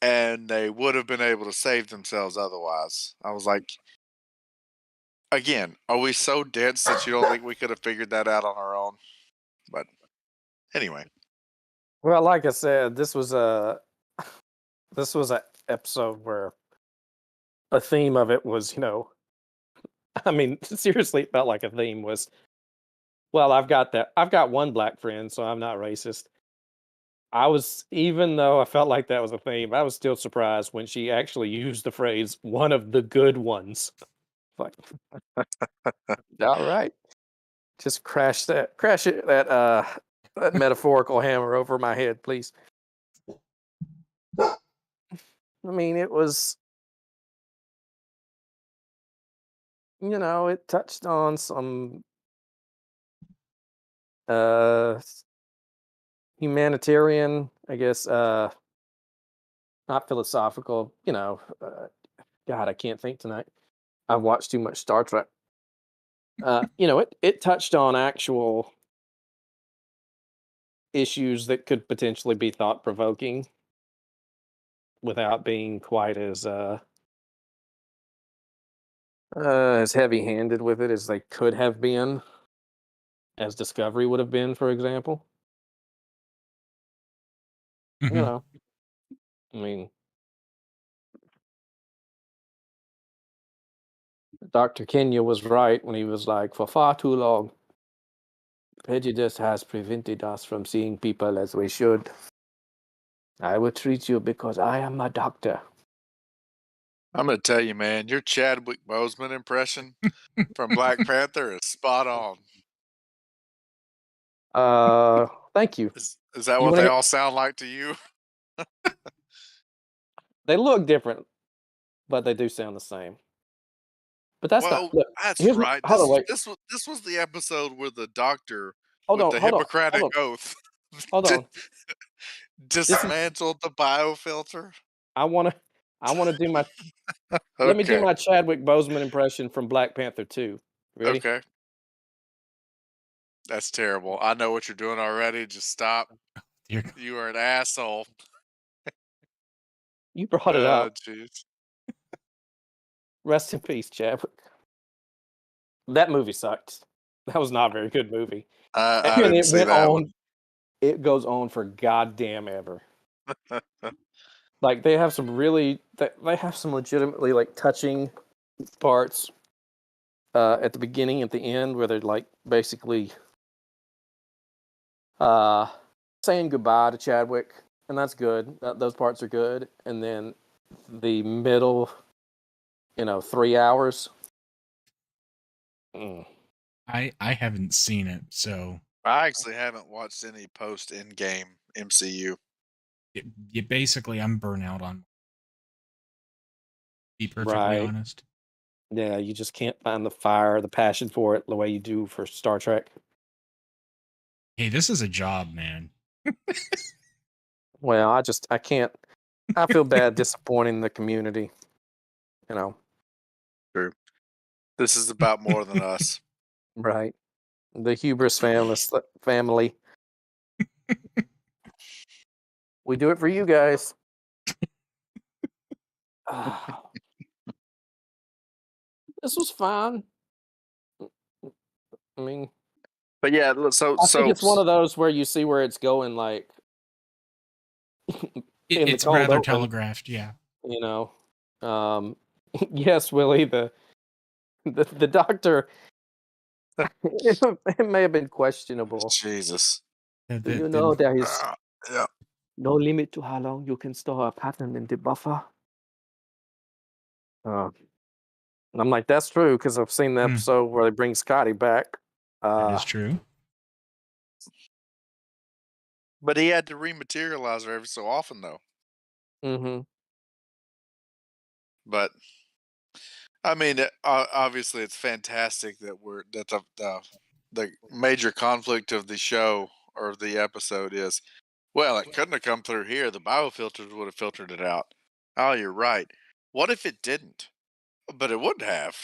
and they would have been able to save themselves otherwise. I was like, again, are we so dense that you don't think we could have figured that out on our own? But anyway, Well, like I said, this was a episode where a theme of it was, I mean, seriously, it felt like a theme was, well, I've got one black friend, so I'm not racist. Even though I felt like that was a theme, I was still surprised when she actually used the phrase "one of the good ones." Like, all right, just that metaphorical hammer over my head, please. I mean, it was, it touched on some uh humanitarian, I guess, not philosophical, God, I can't think tonight. I've watched too much Star Trek. It touched on actual issues that could potentially be thought provoking without being quite as heavy handed with it as they could have been, as Discovery would have been, for example. You Mhm. know, I mean, Dr. Kenya was right when he was like, for far too long, prejudice has prevented us from seeing people as we should. I will treat you because I am a doctor. I'm gonna tell you, man, your Chadwick Boseman impression from Black Panther is spot on. Thank you. Is that You what want to they hear? all sound like to you? They look different, but they do sound the same. But that's not. Well, Look, that's here's. right. Hold on, wait. This was the episode where the doctor Hold with on, the hold on, hold Hippocratic on, oath hold di- on. This is. dismantled the biofilter. I want to. I want to do my. Let me do Okay. my Chadwick Boseman impression from Black Panther 2. Ready? Okay. That's terrible. I know what you're doing already. Just stop. Dear God. You are an asshole. You brought it Oh, up. jeez. Rest in peace, Chadwick. That movie sucked. That was not a very good movie. I And didn't it see went that one. on. It goes on for goddamn ever. Like they have some really, they have some legitimately like touching parts at the beginning, at the end, where they're like basically saying goodbye to Chadwick, and that's good. Those parts are good. And then the middle, 3 hours. I haven't seen it, so I actually haven't watched any post in-game MCU. basically I'm burnout on. Be perfectly Right. honest. Yeah, you just can't find the fire, the passion for it the way you do for Star Trek. Hey, this is a job, man. Well, I can't. I feel bad disappointing the community. True. This is about more than us. Right. The Hubris family. We do it for you guys. This was fun. I mean, But yeah, so I think it's one of those where you see where it's going, like in the It's cold rather open, telegraphed, yeah. Yes, Willie, the doctor, it may have been questionable. Jesus. There is Yeah. no limit to how long you can store a pattern in the buffer. And I'm like, that's true, because I've seen the episode where they bring Scotty back. That is true. But he had to rematerialize her every so often, though. Mm-hmm. But I mean, obviously, it's fantastic that the major conflict of the show or the episode is, well, it couldn't have come through here. The biofilters would have filtered it out. Oh, you're right. What if it didn't? But it would have.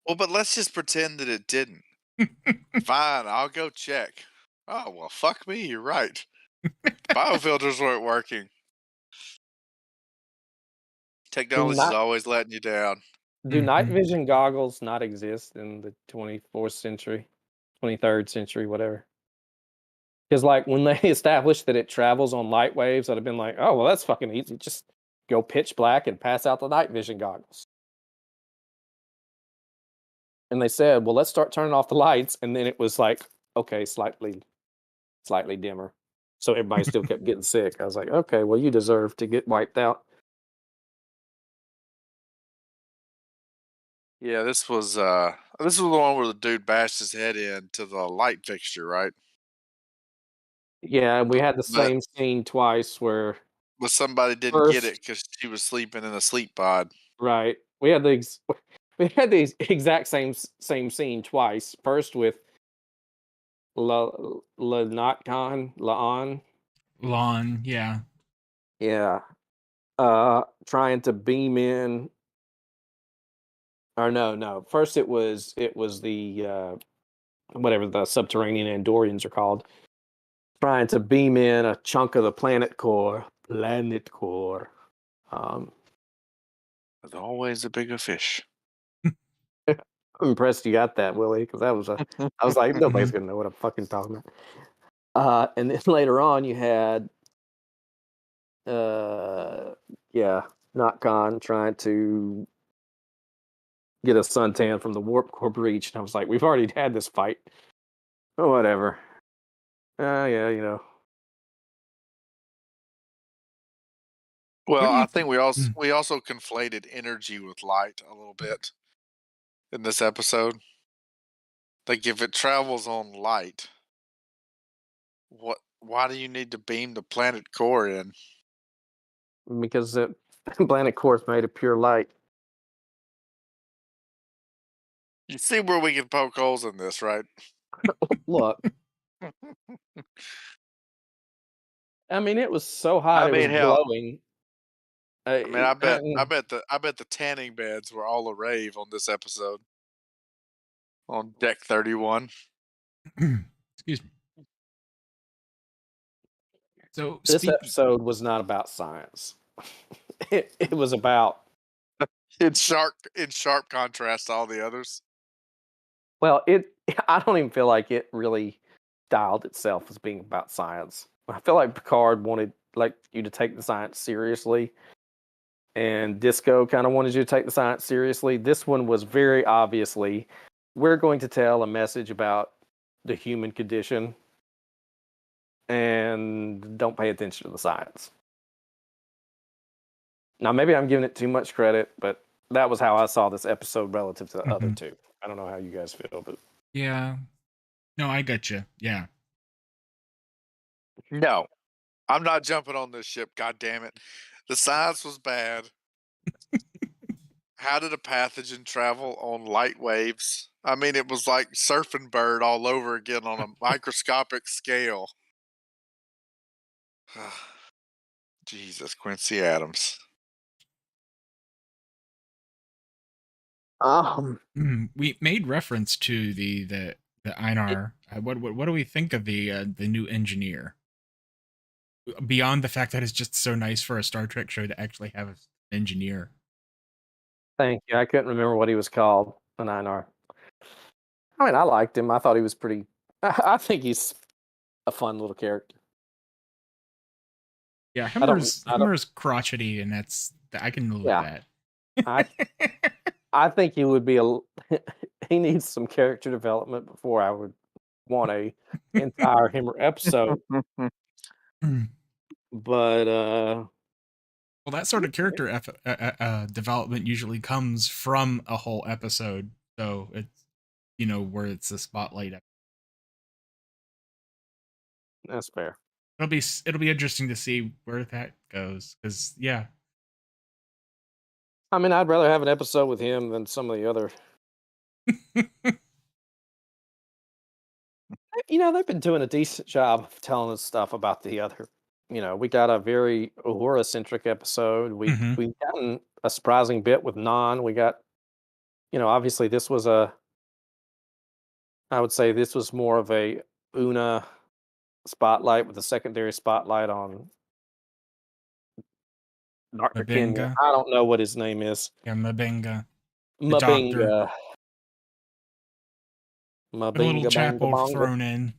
Well, but let's just pretend that it didn't. Fine, I'll go check. Oh, well, fuck me, you're right. Biofilters weren't working. Technology's always letting you down. Do night vision goggles not exist in the 24th century, 23rd century, whatever? Because like when they established that it travels on light waves, I'd have been like, oh, well, that's fucking easy. Just go pitch black and pass out the night vision goggles. And they said, well, let's start turning off the lights. And then it was like, okay, slightly dimmer. So everybody still kept getting sick. I was like, okay, well, you deserve to get wiped out. Yeah, this was the one where the dude bashed his head into the light fixture, right? Yeah, we had the But same scene twice where somebody didn't get it because she was sleeping in a sleep pod. right. We had the exact same scene twice. First with Laon. Lawn, yeah. Yeah. Trying to beam in. Or no. First it was the whatever the subterranean Andorians are called. Trying to beam in a chunk of the planet core. There's always a bigger fish. I'm impressed you got that, Willie, because I was like, nobody's gonna know what I'm fucking talking about. And then later on you had Notcon trying to get a suntan from the warp core breach, and I was like, we've already had this fight. Oh, whatever. Yeah. Well, I think we also conflated energy with light a little bit in this episode. Like if it travels on light, why do you need to beam the planet core in? Because the planet core is made of pure light. You see where we can poke holes in this, right? Look. I mean, it was so hot. It was glowing. I bet the tanning beds were all a rave on this episode. On deck 31. Excuse me. So this episode was not about science. It was about in sharp contrast to all the others. Well, I don't even feel like it really dialed itself as being about science. I feel like Picard wanted like you to take the science seriously, and Disco kind of wanted you to take the science seriously. This one was very obviously, we're going to tell a message about the human condition, and don't pay attention to the science. Now, maybe I'm giving it too much credit, but that was how I saw this episode relative to the other two. I don't know how you guys feel, but Yeah. No, I got you. Yeah. No, I'm not jumping on this ship. God damn it! The science was bad. How did a pathogen travel on light waves? I mean, it was like surfing bird all over again on a microscopic scale. Jesus, Quincy Adams. We made reference to the Einar. What do we think of the new engineer? Beyond the fact that it's just so nice for a Star Trek show to actually have an engineer. thank you. I couldn't remember what he was called, an Einar. I mean, I liked him. I thought he was pretty. I think he's a fun little character. Yeah, I don't. Himmer's crotchety, and I can live with Yeah. that. I think he would be he needs some character development before I would want a entire Himmer episode. But Well, that sort of character development usually comes from a whole episode, so it's where it's a spotlight. that's fair. It'll be interesting to see where that goes, because yeah. I mean, I'd rather have an episode with him than some of the other. They've been doing a decent job of telling us stuff about the other. We got a very Uhura-centric episode. We've gotten a surprising bit with Non. We got, obviously this was I would say this was more of a Una spotlight with a secondary spotlight on Dr. Kenya. Mabinga. I don't know what his name is. Yeah, Mabinga. The doctor. Mabinga. A little Chapel Banga. thrown in.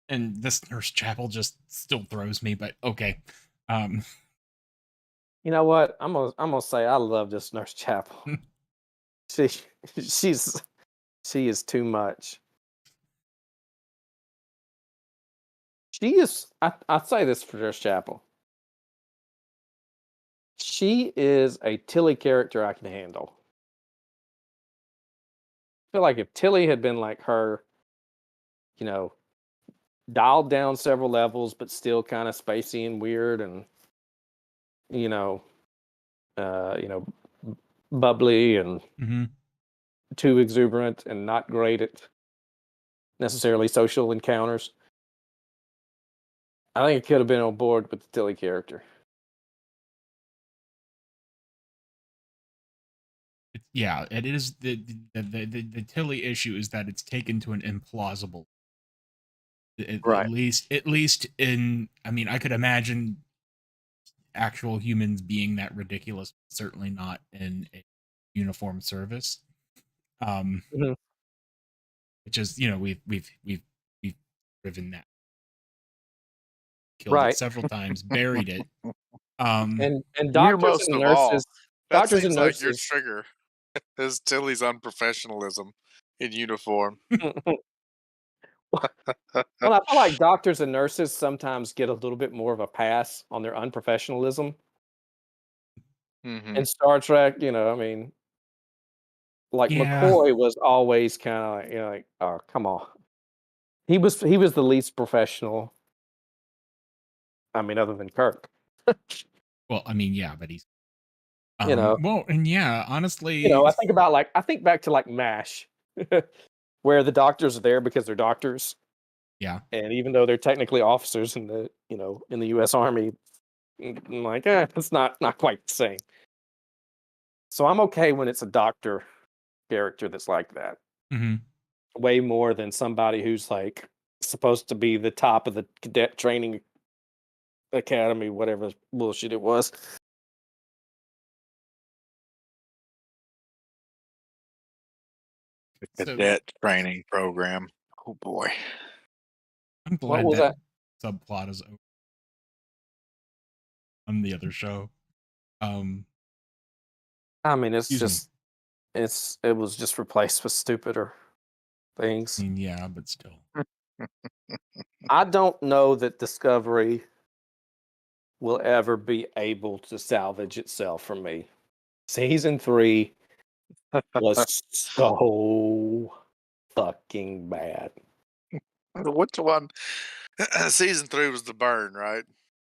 And this Nurse Chapel just still throws me, but okay. You know what? I'm gonna say I love this Nurse Chapel. she is too much. She is. I'd say this for Nurse Chapel. She is a Tilly character I can handle. I feel like if Tilly had been like her, dialed down several levels, but still kind of spacey and weird, and bubbly and too exuberant and not great at necessarily social encounters. I think it could have been on board with the Tilly character. Yeah, it is the Tilly issue is that it's taken to an implausible. Right. At least in, I mean, I could imagine actual humans being that ridiculous, certainly not in a uniform service. Which is, we've driven that, killed it several times, buried it. And doctors and nurses. That seems like your trigger is Tilly's unprofessionalism in uniform. Well, I feel like doctors and nurses sometimes get a little bit more of a pass on their unprofessionalism. In Star Trek, I mean, like McCoy was always kind of like, oh, come on. He was the least professional. I mean, other than Kirk. Well, I mean, yeah, but he's well, and yeah, honestly, I think back to like MASH, where the doctors are there because they're doctors. Yeah. And even though they're technically officers in the in the U.S. Army, I'm like, it's not quite the same. So I'm okay when it's a doctor character that's like that. Way more than somebody who's like supposed to be the top of the cadet training academy, whatever bullshit it was. Cadet training program. Oh boy. I'm glad that subplot is over. on the other show. I mean, it's Excuse me. just it was just replaced with stupider I things. mean, yeah, but still. I don't know that Discovery will ever be able to salvage itself from me. Season 3 was so fucking bad. Which one? Season 3 was the burn, right?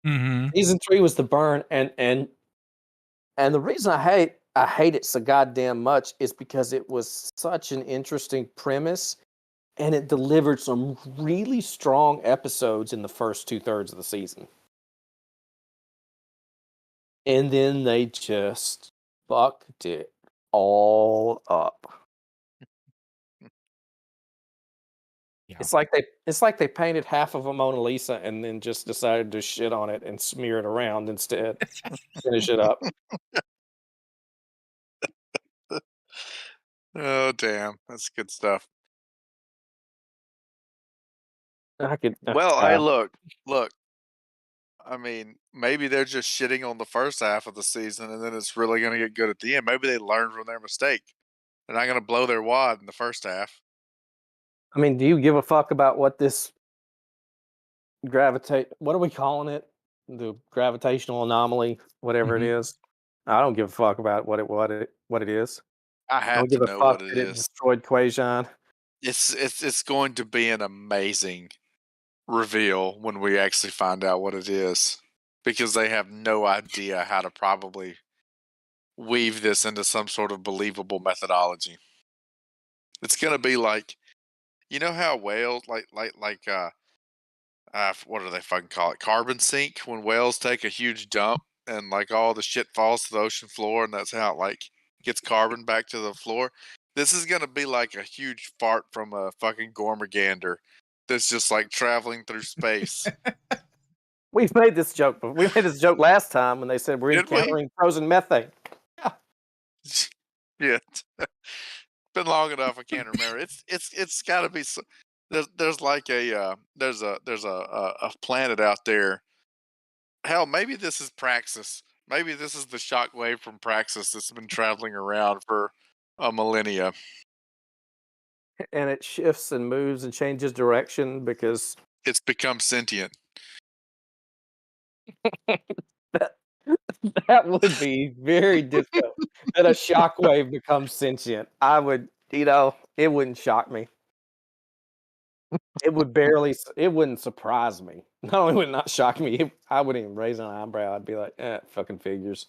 Mm-hmm. Season 3 was the burn, and the reason I hate it so goddamn much is because it was such an interesting premise, and it delivered some really strong episodes in the first 2/3 of the season. And then they just fucked it all up. Yeah. It's like they painted half of a Mona Lisa and then just decided to shit on it and smear it around instead. Finish it up. Oh, damn. That's good stuff. I could Well, hey, look. I mean, maybe they're just shitting on the first half of the season, and then it's really going to get good at the end. Maybe they learned from their mistake. They're not going to blow their wad in the first half. I mean, do you give a fuck about what this what are we calling it? The gravitational anomaly, whatever it Mhm. is. I don't give a fuck about what it is. I I have don't to give a know fuck what it that it is. destroyed Quajon. It's going to be an amazing reveal when we actually find out what it is, because they have no idea how to probably weave this into some sort of believable methodology. It's going to be like, you know how whales what do they fucking call it? Carbon sink, when whales take a huge dump and like all the shit falls to the ocean floor, and that's how it like gets carbon back to the floor. This is gonna be like a huge fart from a fucking Gormagander that's just like traveling through space. We've made this joke, but we made this joke last time when they said we're Did we? encountering frozen methane. Yeah. Yeah. Been long enough. I can't remember. It's got to be. There's like a planet out there. Hell, maybe this is Praxis. Maybe this is the shockwave from Praxis that's been traveling around for a millennia. And it shifts and moves and changes direction because It's become sentient. that, that would be very disco. That a shockwave becomes sentient. I would, it wouldn't shock me. It would it wouldn't surprise me. Not only would it not shock me, I wouldn't even raise an eyebrow. I'd be like, fucking figures.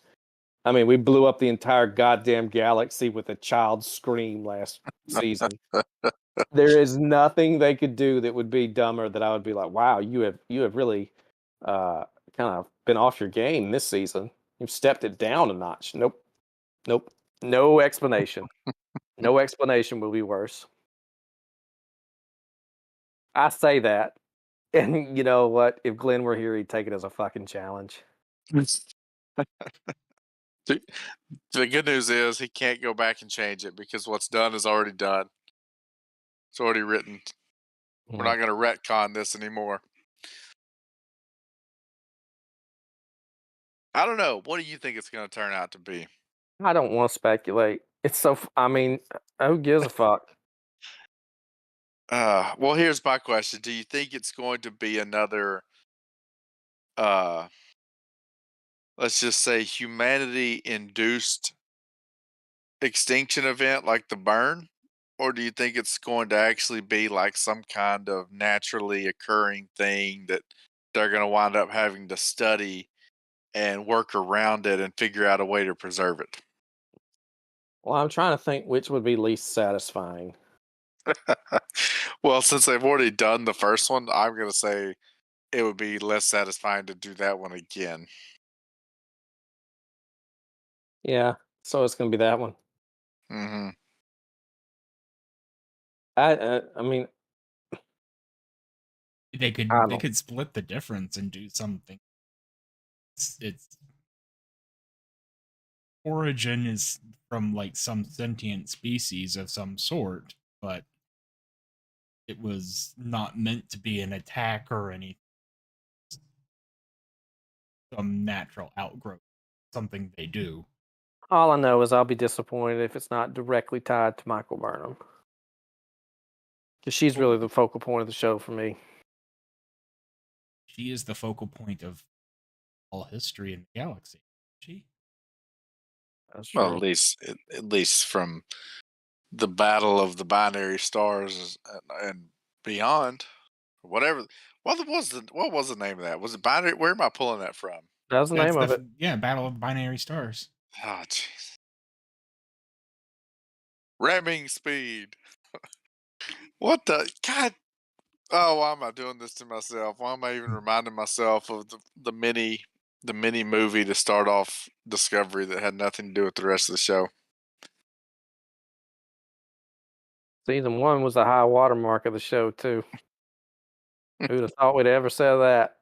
I mean, we blew up the entire goddamn galaxy with a child's scream last season. There is nothing they could do that would be dumber that I would be like, wow, you have really kind of been off your game this season. You've stepped it down a notch. Nope. Nope. No explanation. No explanation will be worse. I say that. And you know what? If Glenn were here, he'd take it as a fucking challenge. The good news is he can't go back and change it, because what's done is already done. It's already written. We're not going to retcon this anymore. I don't know. What do you think it's going to turn out to be? I don't want to speculate. It's so. I mean, who gives a fuck? Well, here's my question. Do you think it's going to be another, uh, let's just say, humanity induced extinction event like the burn? Or do you think it's going to actually be like some kind of naturally occurring thing that they're going to wind up having to study and work around it and figure out a way to preserve it? Well, I'm trying to think which would be least satisfying. Well, since they've already done the first one, I'm going to say it would be less satisfying to do that one again. Yeah, so it's gonna be that one. Hmm. I mean, They I could don't. split the difference and do something. It's origin is from like some sentient species of some sort, but it was not meant to be an attack or anything. some natural outgrowth, something they do. All I know is I'll be disappointed if it's not directly tied to Michael Burnham. Because she's really the focal point of the show for me. She is the focal point of all history in the galaxy. She. That's Well, true. at least from the battle of the binary stars and beyond, whatever. What was the name of that? Was it binary? Where am I pulling that from? That was the That's name of it. Battle of Binary Stars. Oh, jeez. Ramming speed. What the God? Oh, why am I doing this to myself? Why am I even reminding myself of the mini movie to start off Discovery that had nothing to do with the rest of the show? Season 1 was the high watermark of the show, too. Who'd have thought we'd ever say that?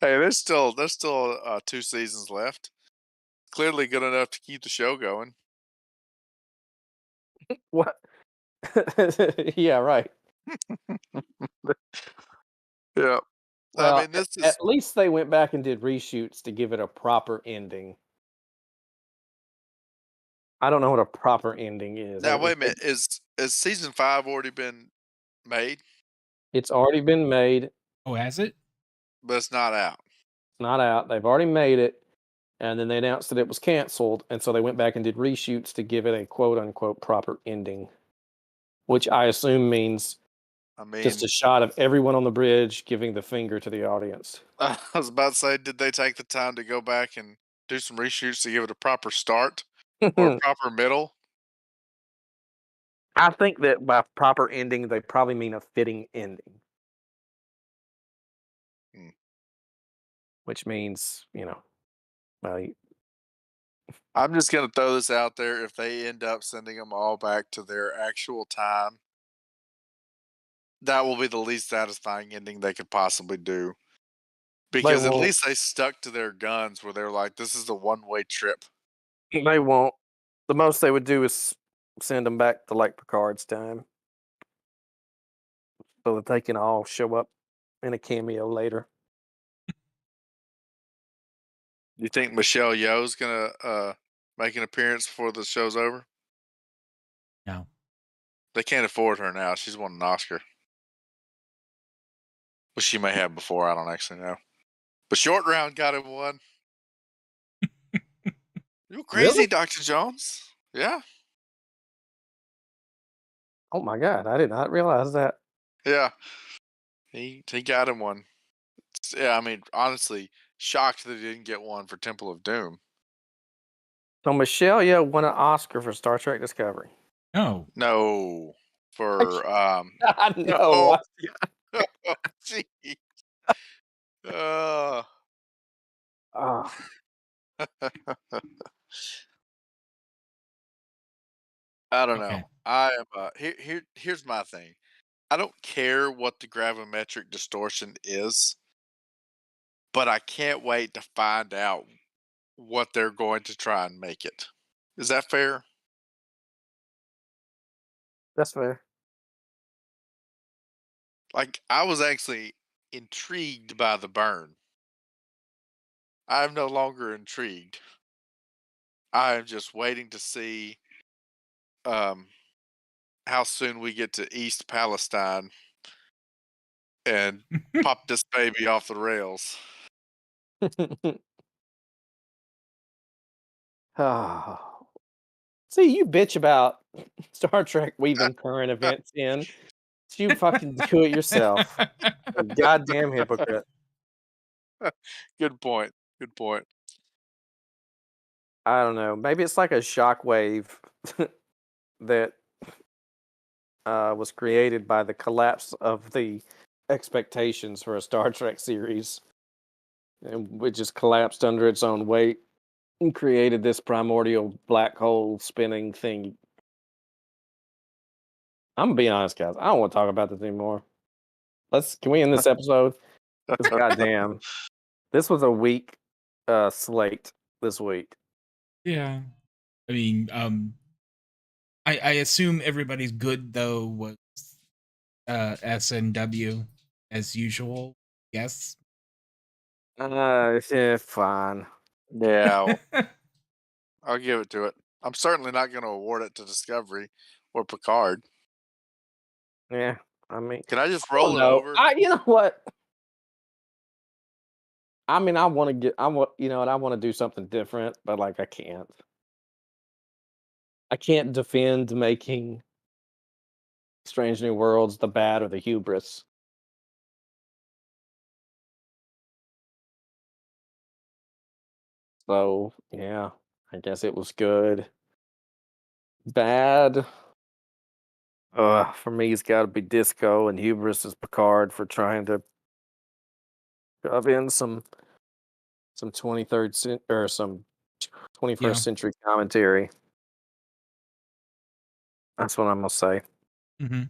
Hey, there's still 2 seasons left. Clearly good enough to keep the show going. What? Yeah, right. Yeah. Well, I mean, this is at least they went back and did reshoots to give it a proper ending. I don't know what a proper ending is. now. Wait a minute. Is season 5 already been made? It's already been made. Oh, has it? But it's not out. It's not out. They've already made it. And then they announced that it was canceled. And so they went back and did reshoots to give it a quote unquote proper ending, which I assume means I mean, just a shot of everyone on the bridge giving the finger to the audience. I was about to say, did they take the time to go back and do some reshoots to give it a proper start or a proper middle? I think that by proper ending, they probably mean a fitting ending. Hmm. Which means, well, I'm just going to throw this out there. If they end up sending them all back to their actual time, that will be the least satisfying ending they could possibly do. Because at least they stuck to their guns where they're like, this is a one-way trip. they won't. The most they would do is send them back to like Picard's time so that they can all show up in a cameo later. You think Michelle Yeoh's going to make an appearance before the show's over? No. They can't afford her now. She's won an Oscar. Well, she may have before. I don't actually know. But Short Round got him one. You crazy, Really? Dr. Jones? Yeah. Oh my God, I did not realize that. Yeah. He got him one. Yeah, I mean, honestly, shocked that he didn't get one for Temple of Doom. So Michelle Yeoh won an Oscar for Star Trek Discovery. No. No. For I no. know. Oh, geez. Uh, Oh, I don't Okay. know. I am here's my thing. I don't care what the gravimetric distortion is, but I can't wait to find out what they're going to try and make it. Is that fair? that's fair. Like, I was actually intrigued by the burn. I'm no longer intrigued. I am just waiting to see um, how soon we get to East Palestine and pop this baby off the rails. Oh. See, you bitch about Star Trek weaving current events in. You fucking do it yourself. A goddamn hypocrite. Good point. Good point. I don't know. Maybe it's like a shockwave that was created by the collapse of the expectations for a Star Trek series. And it just collapsed under its own weight and created this primordial black hole spinning thing. I'm gonna be honest, guys. I don't want to talk about this anymore. Can we end this episode? Because goddamn, this was a weak slate this week. Yeah. I mean, I assume everybody's good though was SNW as usual. Yes. Yeah, fine. Yeah, I'll give it to it. I'm certainly not going to award it to Discovery or Picard. Yeah, I mean, Can I just I don't roll it know. over? You know what? I mean, I want to get. I want. You know, and I want to do something different, but like, I can't. I can't defend making Strange New Worlds the bad or the hubris. So yeah, I guess it was good. Bad. For me, it's got to be Disco, and hubris is Picard for trying to shove in some 23rd or some 21st Yeah. century commentary. That's what I'm gonna say. Mm-hmm.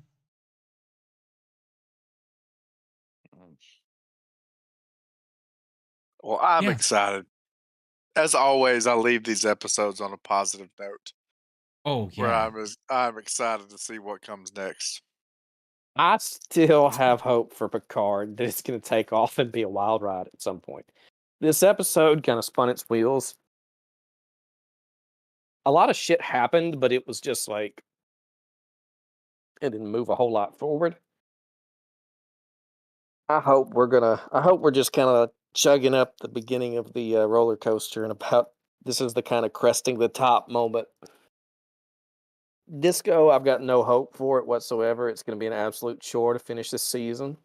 Well, I'm Yeah. excited. As always, I leave these episodes on a positive note Oh where yeah. I'm excited to see what comes next. I still have hope for Picard that it's going to take off and be a wild ride at some point. This episode kind of spun its wheels. A lot of shit happened, but it was just like it didn't move a whole lot forward. I hope we're just kind of chugging up the beginning of the roller coaster, and about this is the kind of cresting the top moment. Disco, I've got no hope for it whatsoever. It's going to be an absolute chore to finish this season.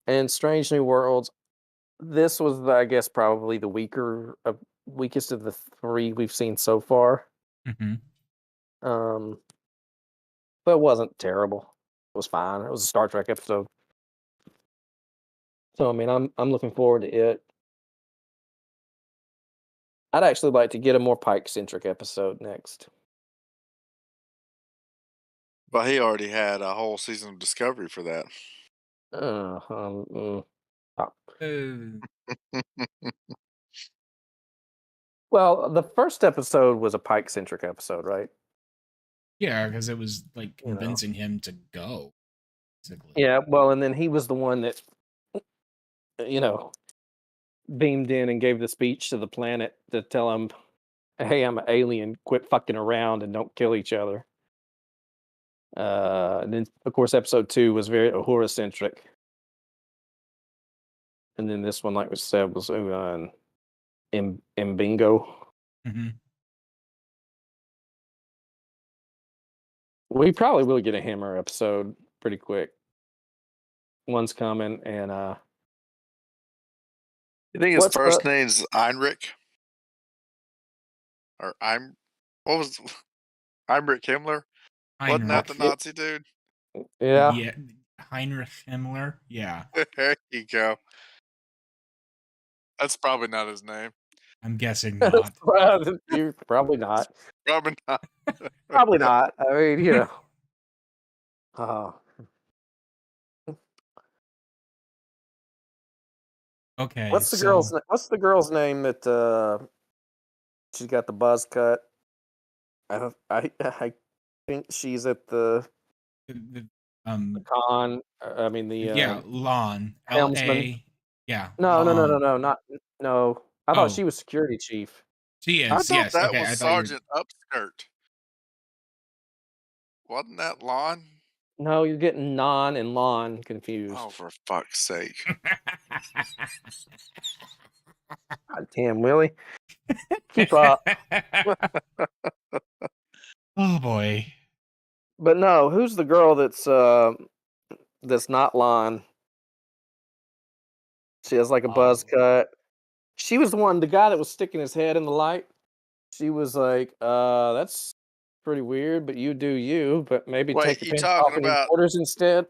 And Strange New Worlds, this was, I guess, probably the weakest of the three we've seen so far. Mm-hmm. But it wasn't terrible. It was fine. It was a Star Trek episode. So I mean, I'm looking forward to it. I'd actually like to get a more Pike centric episode next. But he already had a whole season of Discovery for that. Uh, um, mm, Well, the first episode was a Pike centric episode, right? Yeah, because it was like You know. convincing him to go. Basically. Yeah. Well, and then he was the one that, you know, beamed in and gave the speech to the planet to tell him, "Hey, I'm an alien. Quit fucking around and don't kill each other." And then, of course, episode 2 was very Uhura centric, and then this one, like we said, was Mbingo. Mm-hmm. We probably will get a Hammer episode pretty quick. One's coming, and You think his what's first the name's Heinrich? Or what was Heinrich Himmler? Wasn't that the Heinrich. Nazi dude? yeah? Yeah. Heinrich Himmler. Yeah. There you go. That's probably not his name. I'm guessing not. You're probably not. Probably not. Probably not. I mean, you know. Uh, Okay. what's the girl's name that she's got the buzz cut? I think she's at the the, con. I mean the yeah, Lon. helmsman. L.A. Yeah. No, Lon. not no. I thought Oh, she was security chief. she I is. thought Yes. that Okay. was I thought you were. Sergeant Upskirt. Wasn't that Lon? No, you're getting non and lawn confused. Oh, for fuck's sake. God damn, Willie. Keep up. Oh boy. But no, who's the girl that's not Lon? She has like a buzz cut. She was the guy that was sticking his head in the light. She was like, that's pretty weird, but you do you, but maybe Wait, take your you pants talking off in your about quarters instead.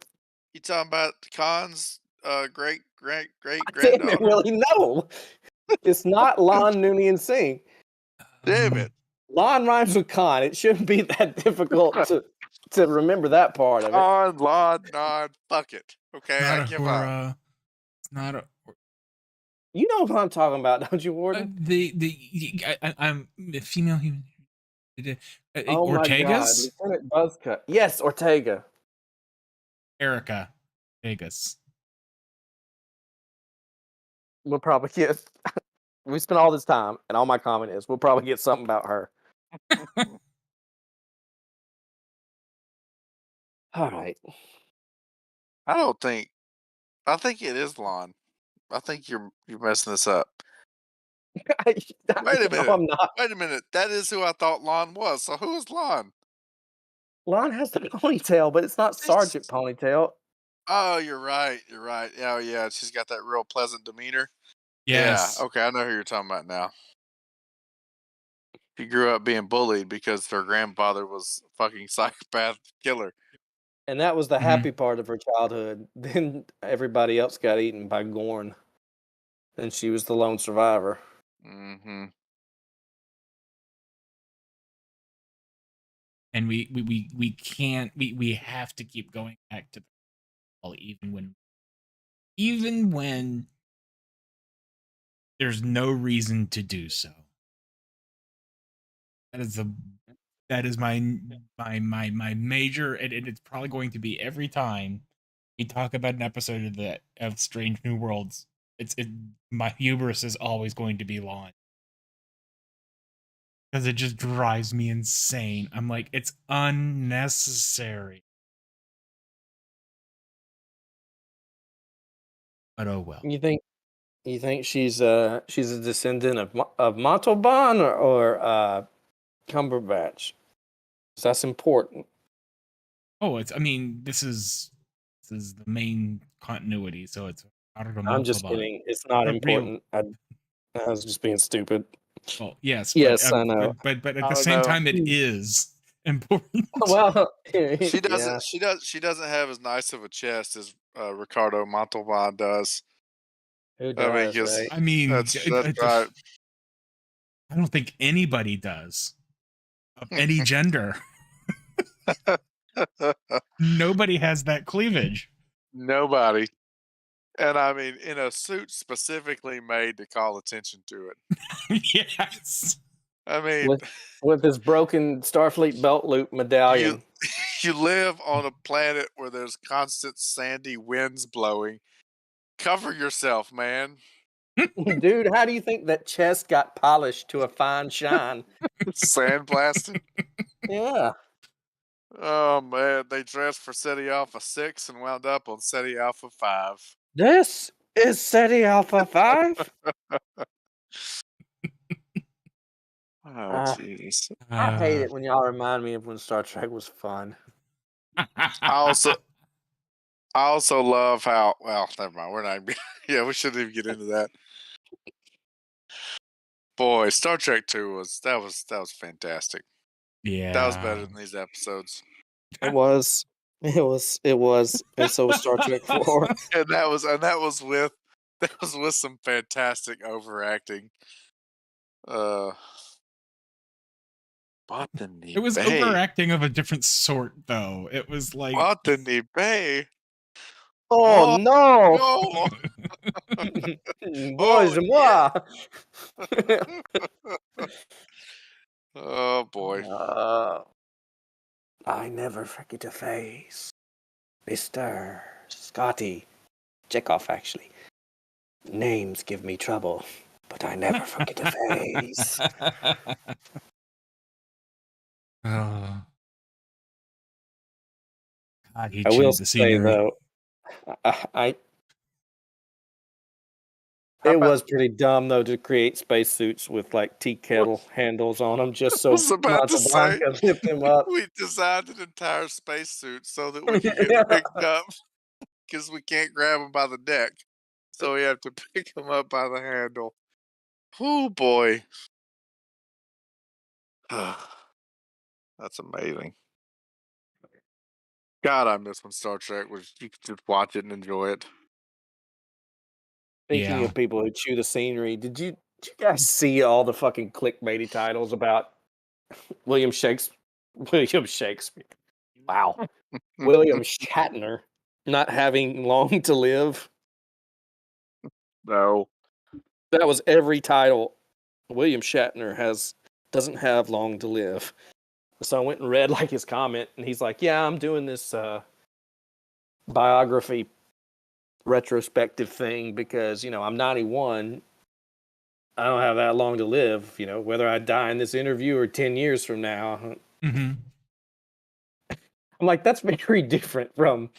Khan's great Damn it, granddaughter? Willie, no. It's not Lon Noonien Singh. Damn it. Lon rhymes with Khan. It shouldn't be that difficult to remember that part of it. Khan, Lon, Non, fuck it. Okay, Not I a give up. Hura. It's not a. You know what I'm talking about, don't you, Warden? I'm a female human. Oh my God, Ortega's. Lieutenant Buzzcut. Yes, Ortega. Erica Vegas. we'll probably get. We spent all this time, and all my comment is, we'll probably get something about her. All right. I don't think. I think it is Lon. I think you're messing this up. Wait a No, minute. I'm not. Wait a minute. That is who I thought Lon was. So who is Lon? Lon has the ponytail, but it's not Sergeant Ponytail. Oh, you're right. You're right. Oh, yeah. She's got that real pleasant demeanor. Yes. Yeah. Okay. I know who you're talking about now. She grew up being bullied because her grandfather was a fucking psychopath killer. And that was the Mhm. happy part of her childhood. Then everybody else got eaten by Gorn. And she was the lone survivor. Mm-hmm. And we can't we have to keep going back to the well, even when there's no reason to do so. That is my major, and it's probably going to be every time we talk about an episode of Strange New Worlds. My hubris is always going to be Lon. Because it just drives me insane. I'm like, it's unnecessary. But oh well. You think she's a descendant of Montalban or Cumberbatch? 'Cause that's important. Oh, this is the main continuity, so it's I'm just kidding. It's not But real- important. I was just being stupid. Well, yes, Yes, I know. but at I the don't same know. time, it is important. Well, She doesn't. yeah. She doesn't have as nice of a chest as Ricardo Montalban does. Who I mean, does, 'cause right? I mean, that's right. I don't think anybody does of any gender. Nobody has that cleavage. Nobody. And I mean, in a suit specifically made to call attention to it. Yes. I mean, With his broken Starfleet belt loop medallion. you live on a planet where there's constant sandy winds blowing. Cover yourself, man. Dude, how do you think that chest got polished to a fine shine? Sandblasting. Yeah. Oh man, they dressed for SETI Alpha 6 and wound up on SETI Alpha 5. This is SETI Alpha 5? Oh jeez. I hate it when y'all remind me of when Star Trek was fun. I also love how never mind, we're not yeah, we shouldn't even get into that. Boy, Star Trek 2 was fantastic. Yeah. That was better than these episodes. It was. And so was Star Trek 4. And that was with some fantastic overacting. Botany It was Bay. overacting of a different sort, though. It was like Botany Bay. Oh, no! No! Boys and moi! Oh boy. I never forget a face. Mr. Scotty. Chekhov, actually. Names give me trouble, but I never forget a face. Oh. God, he I will chewed the say, scenery. though, How it about- was pretty dumb, though, to create spacesuits with, like, tea kettle handles on them just so was about to Montalban say, could lift them up. we designed an entire spacesuit so that we could get picked up because we can't grab them by the neck. So we have to pick them up by the handle. Oh boy. That's amazing. God, I miss when Star Trek was you could just watch it and enjoy it. Speaking Yeah. of people who chew the scenery, did you guys see all the fucking clickbaity titles about William Shakespeare? Wow. William Shatner not having long to live. No. That was every title. William Shatner doesn't have long to live. So I went and read like his comment, and he's like, "Yeah, I'm doing this biography retrospective thing because, I'm 91. I don't have that long to live, whether I die in this interview or 10 years from now. Mm-hmm. I'm like, that's very different from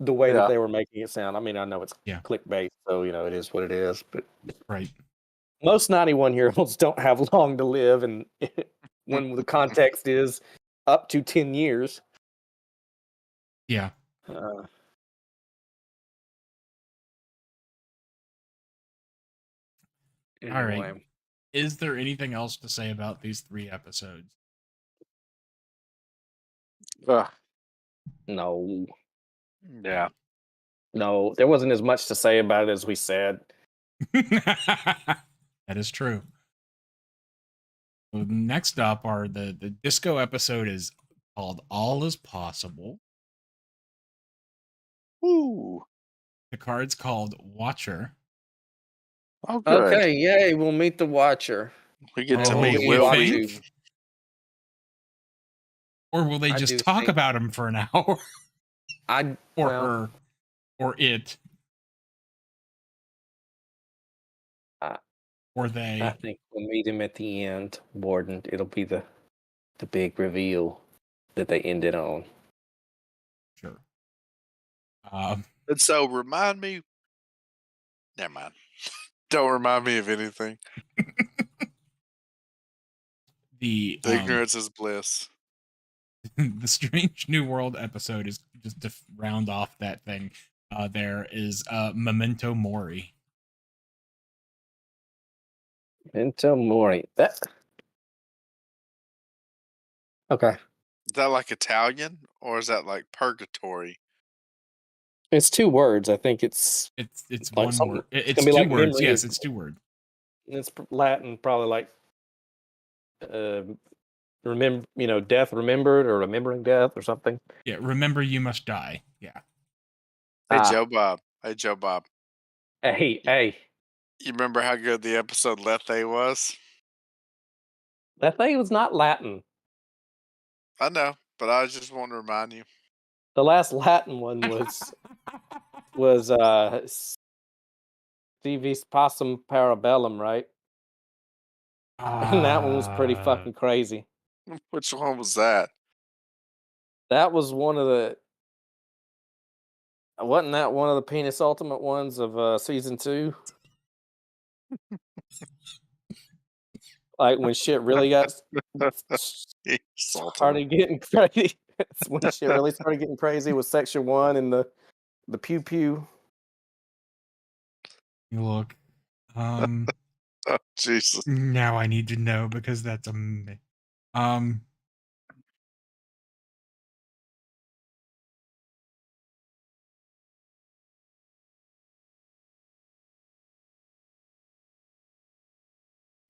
the way that Yeah. they were making it sound. I mean, I know it's Yeah. clickbait, so, it is what it is. But Right. most 91-year-olds don't have long to live. And when the context is up to 10 years. Yeah. All right. Is there anything else to say about these 3 episodes? No. Yeah. No, there wasn't as much to say about it as we said. That is true. So next up are the disco episode is called All Is Possible. Ooh. The card's called Watcher. Oh, good. Okay, yay, we'll meet the Watcher. We get to Oh, meet you Will think? Wheaton. Or will they I just do talk think- about him for an hour? Or well, her. Or it. Or they. I think we'll meet him at the end, Warden. It'll be the big reveal that they ended on. Sure. And so remind me. Never mind. Don't remind me of anything. The Ignorance is bliss. the Strange New World episode is just to round off that thing. There is Memento Mori. Memento Mori. That. Okay. Is that like Italian or is that like purgatory? It's 2 words. I think it's It's like one something- word. it's It's gonna be 2 like words. memory Yes, of- it's 2 words. it's Latin, probably like remember, death remembered or remembering death or something. Yeah, remember you must die. Yeah. Hey, Ah. Joe Bob. Hey, Joe Bob. Hey. You remember how good the episode Lethe was? That thing was not Latin. I know, but I just want to remind you. The last Latin one was Civis Possum Parabellum, right? And that one was pretty fucking crazy. Which one was that? That was one of the. Wasn't that one of the penis ultimate ones of season 2? Like when shit really got started getting crazy. It's when shit really started getting crazy with section 1 and the pew pew. Look. Oh, Jesus. Now I need to know because that's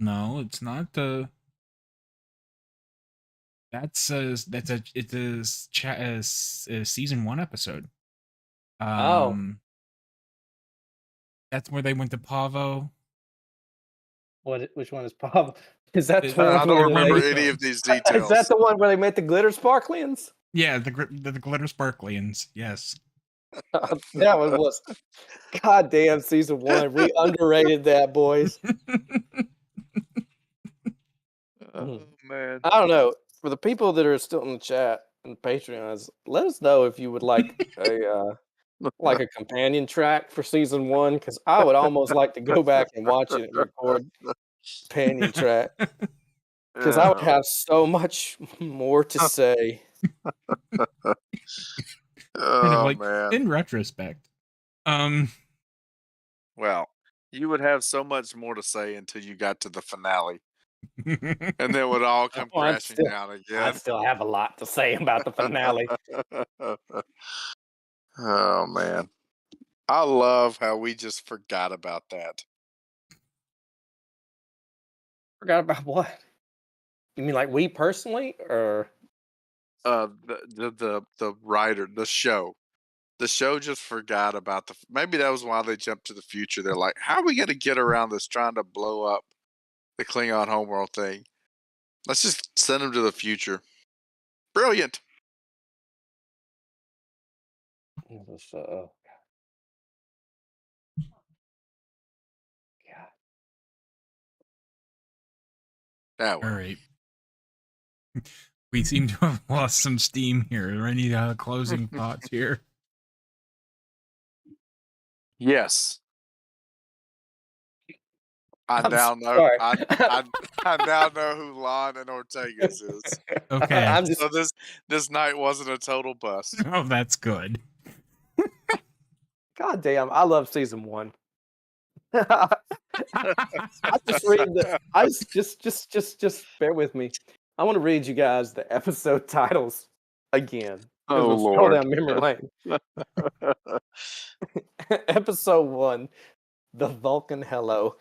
no, it's not the. It's a season 1 episode. That's where they went to Pavo. Which one is Pop? Is that the I one don't where remember they, any of these Is details. that the one where they met the glitter sparklians? Yeah, the glitter sparklians. Yes. That one was goddamn season 1. We underrated that, boys. Oh, man. I don't know. For the people that are still in the chat and Patreons, let us know if you would like a companion track for season 1, because I would almost like to go back and watch it and record companion track. Because I would have so much more to say. Oh, like, man. in retrospect. Well, you would have so much more to say until you got to the finale. And then it would all come Oh, I'd crashing still- down I again. still have a lot to say about the finale. Oh, man. I love how we just forgot about that. Forgot about what? You mean like we personally, or The writer, the show just forgot about maybe that was why they jumped to the future. They're like, how are we going to get around this trying to blow up the Klingon homeworld thing? Let's just send them to the future. Brilliant. Yeah, All well, right. We seem to have lost some steam here. Are there any closing thoughts here? Yes. I I'm now know. sorry. I now know who Lon and Ortega's is. Okay. I'm just So this night wasn't a total bust. Oh, that's good. God damn, I love season 1. I just read the I just bear with me. I want to read you guys the episode titles again. Because Oh, we'll scroll Lord. down memory lane. Episode 1, The Vulcan Hello.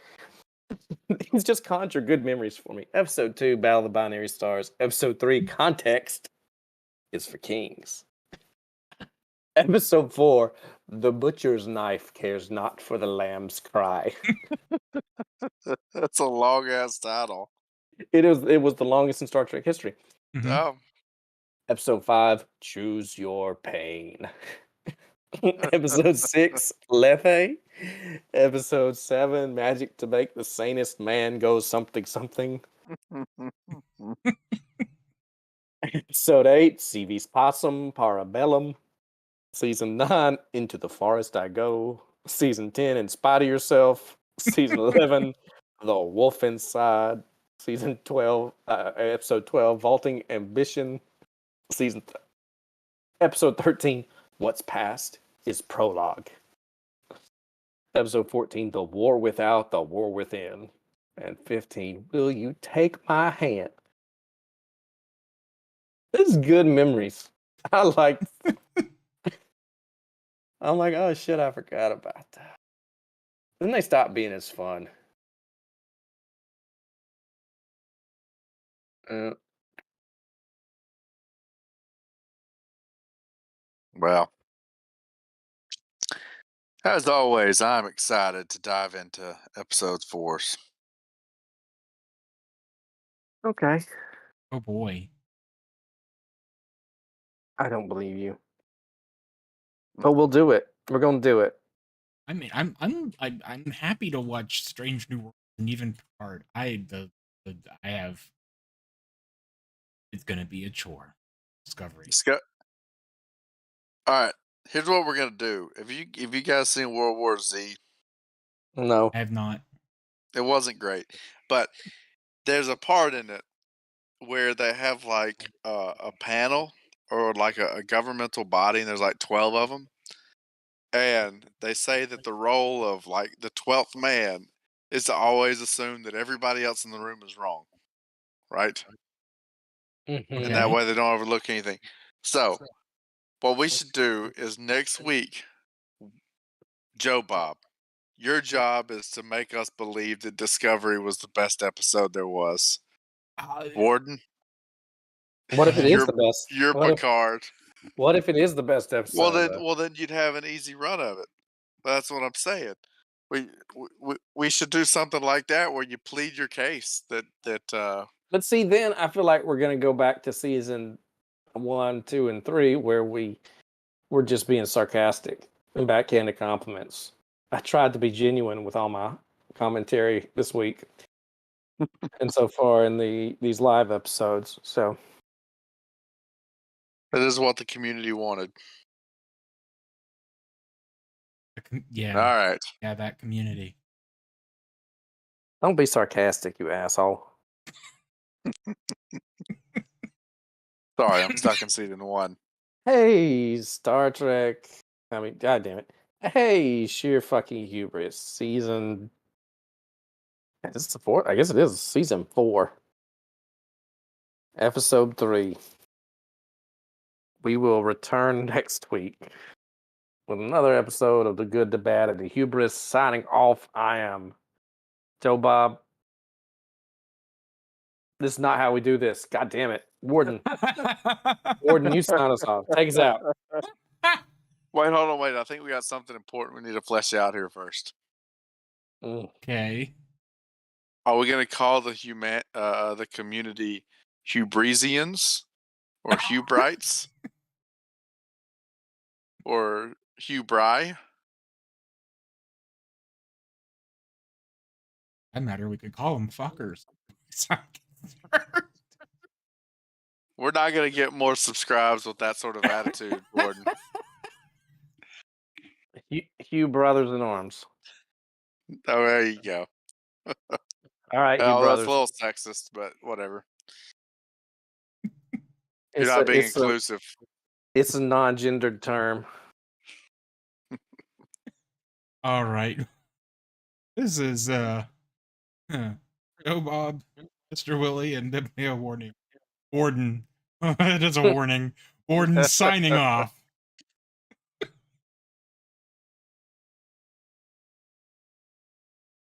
These just conjure good memories for me. Episode 2, Battle of the Binary Stars. Episode 3, Context is for Kings. Episode 4, The Butcher's Knife Cares Not for the Lamb's Cry. That's a long ass title. It was the longest in Star Trek history. Mhm. Oh, Episode 5, Choose Your Pain. Episode 6, Lethe. Episode 7, Magic to Make the Sanest Man Go Something Something. Episode 8, CV's Possum, Parabellum. Season 9, Into the Forest I Go. Season 10, In Spite of Yourself. Season 11, The Wolf Inside. Season 12, Episode 12, Vaulting Ambition. Episode 13, What's Past is Prologue. Episode 14, The War Without, The War Within. And 15, Will You Take My Hand? This is good memories. I'm like, oh shit, I forgot about that. Then they stopped being as fun. well. As always, I'm excited to dive into episode 4. Okay. Oh boy. I don't believe you. But we'll do it. We're gonna do it. I mean, I'm happy to watch Strange New Worlds and even Picard. I have. It's gonna be a chore. Discovery. All right, here's what we're gonna do. If you guys seen World War Z, No. I have not. it wasn't great, but there's a part in it where they have like a panel or like a governmental body, and there's like 12 of them, and they say that the role of like the 12th man is to always assume that everybody else in the room is wrong, right? And that Okay. way they don't overlook anything. So what we should do is next week, Joe Bob, your job is to make us believe that Discovery was the best episode there was. Warden, What if it is you're the best? you're Picard. What if it is the best episode? Well then you'd have an easy run of it. That's what I'm saying. We should do something like that where you plead your case that But see, then I feel like we're gonna go back to season 1, 2, and 3, where we were just being sarcastic and backhanded compliments. I tried to be genuine with all my commentary this week, and so far in these live episodes. So that is what the community wanted. Yeah. All right. Yeah, that community. don't be sarcastic, you asshole. Sorry, I'm stuck in season 1. Hey, Star Trek. I mean, God damn it. Hey, sheer fucking hubris. Season. Is this the 4th? I guess it is season 4. Episode 3. We will return next week with another episode of The Good, the Bad, and the Hubris. Signing off, I am Joe Bob. This is not how we do this. God damn it. Warden, you sign us off. Take us out. Wait, hold on, wait. I think we got something important we need to flesh out here first. Okay. Are we gonna call the the community Hubrisians or Hubrites or Hubri? That matter. We could call them fuckers. We're not going to get more subscribes with that sort of attitude, Gordon. Hugh Brothers in Arms. Oh, there you go. All right, Hugh Oh, that's Brothers. a little sexist, but whatever. You're It's not being it's inclusive. it's a non-gendered term. All right. This is Joe Bob, Mr. Willie, and a warning. Warden. It is a warning. Warden signing off.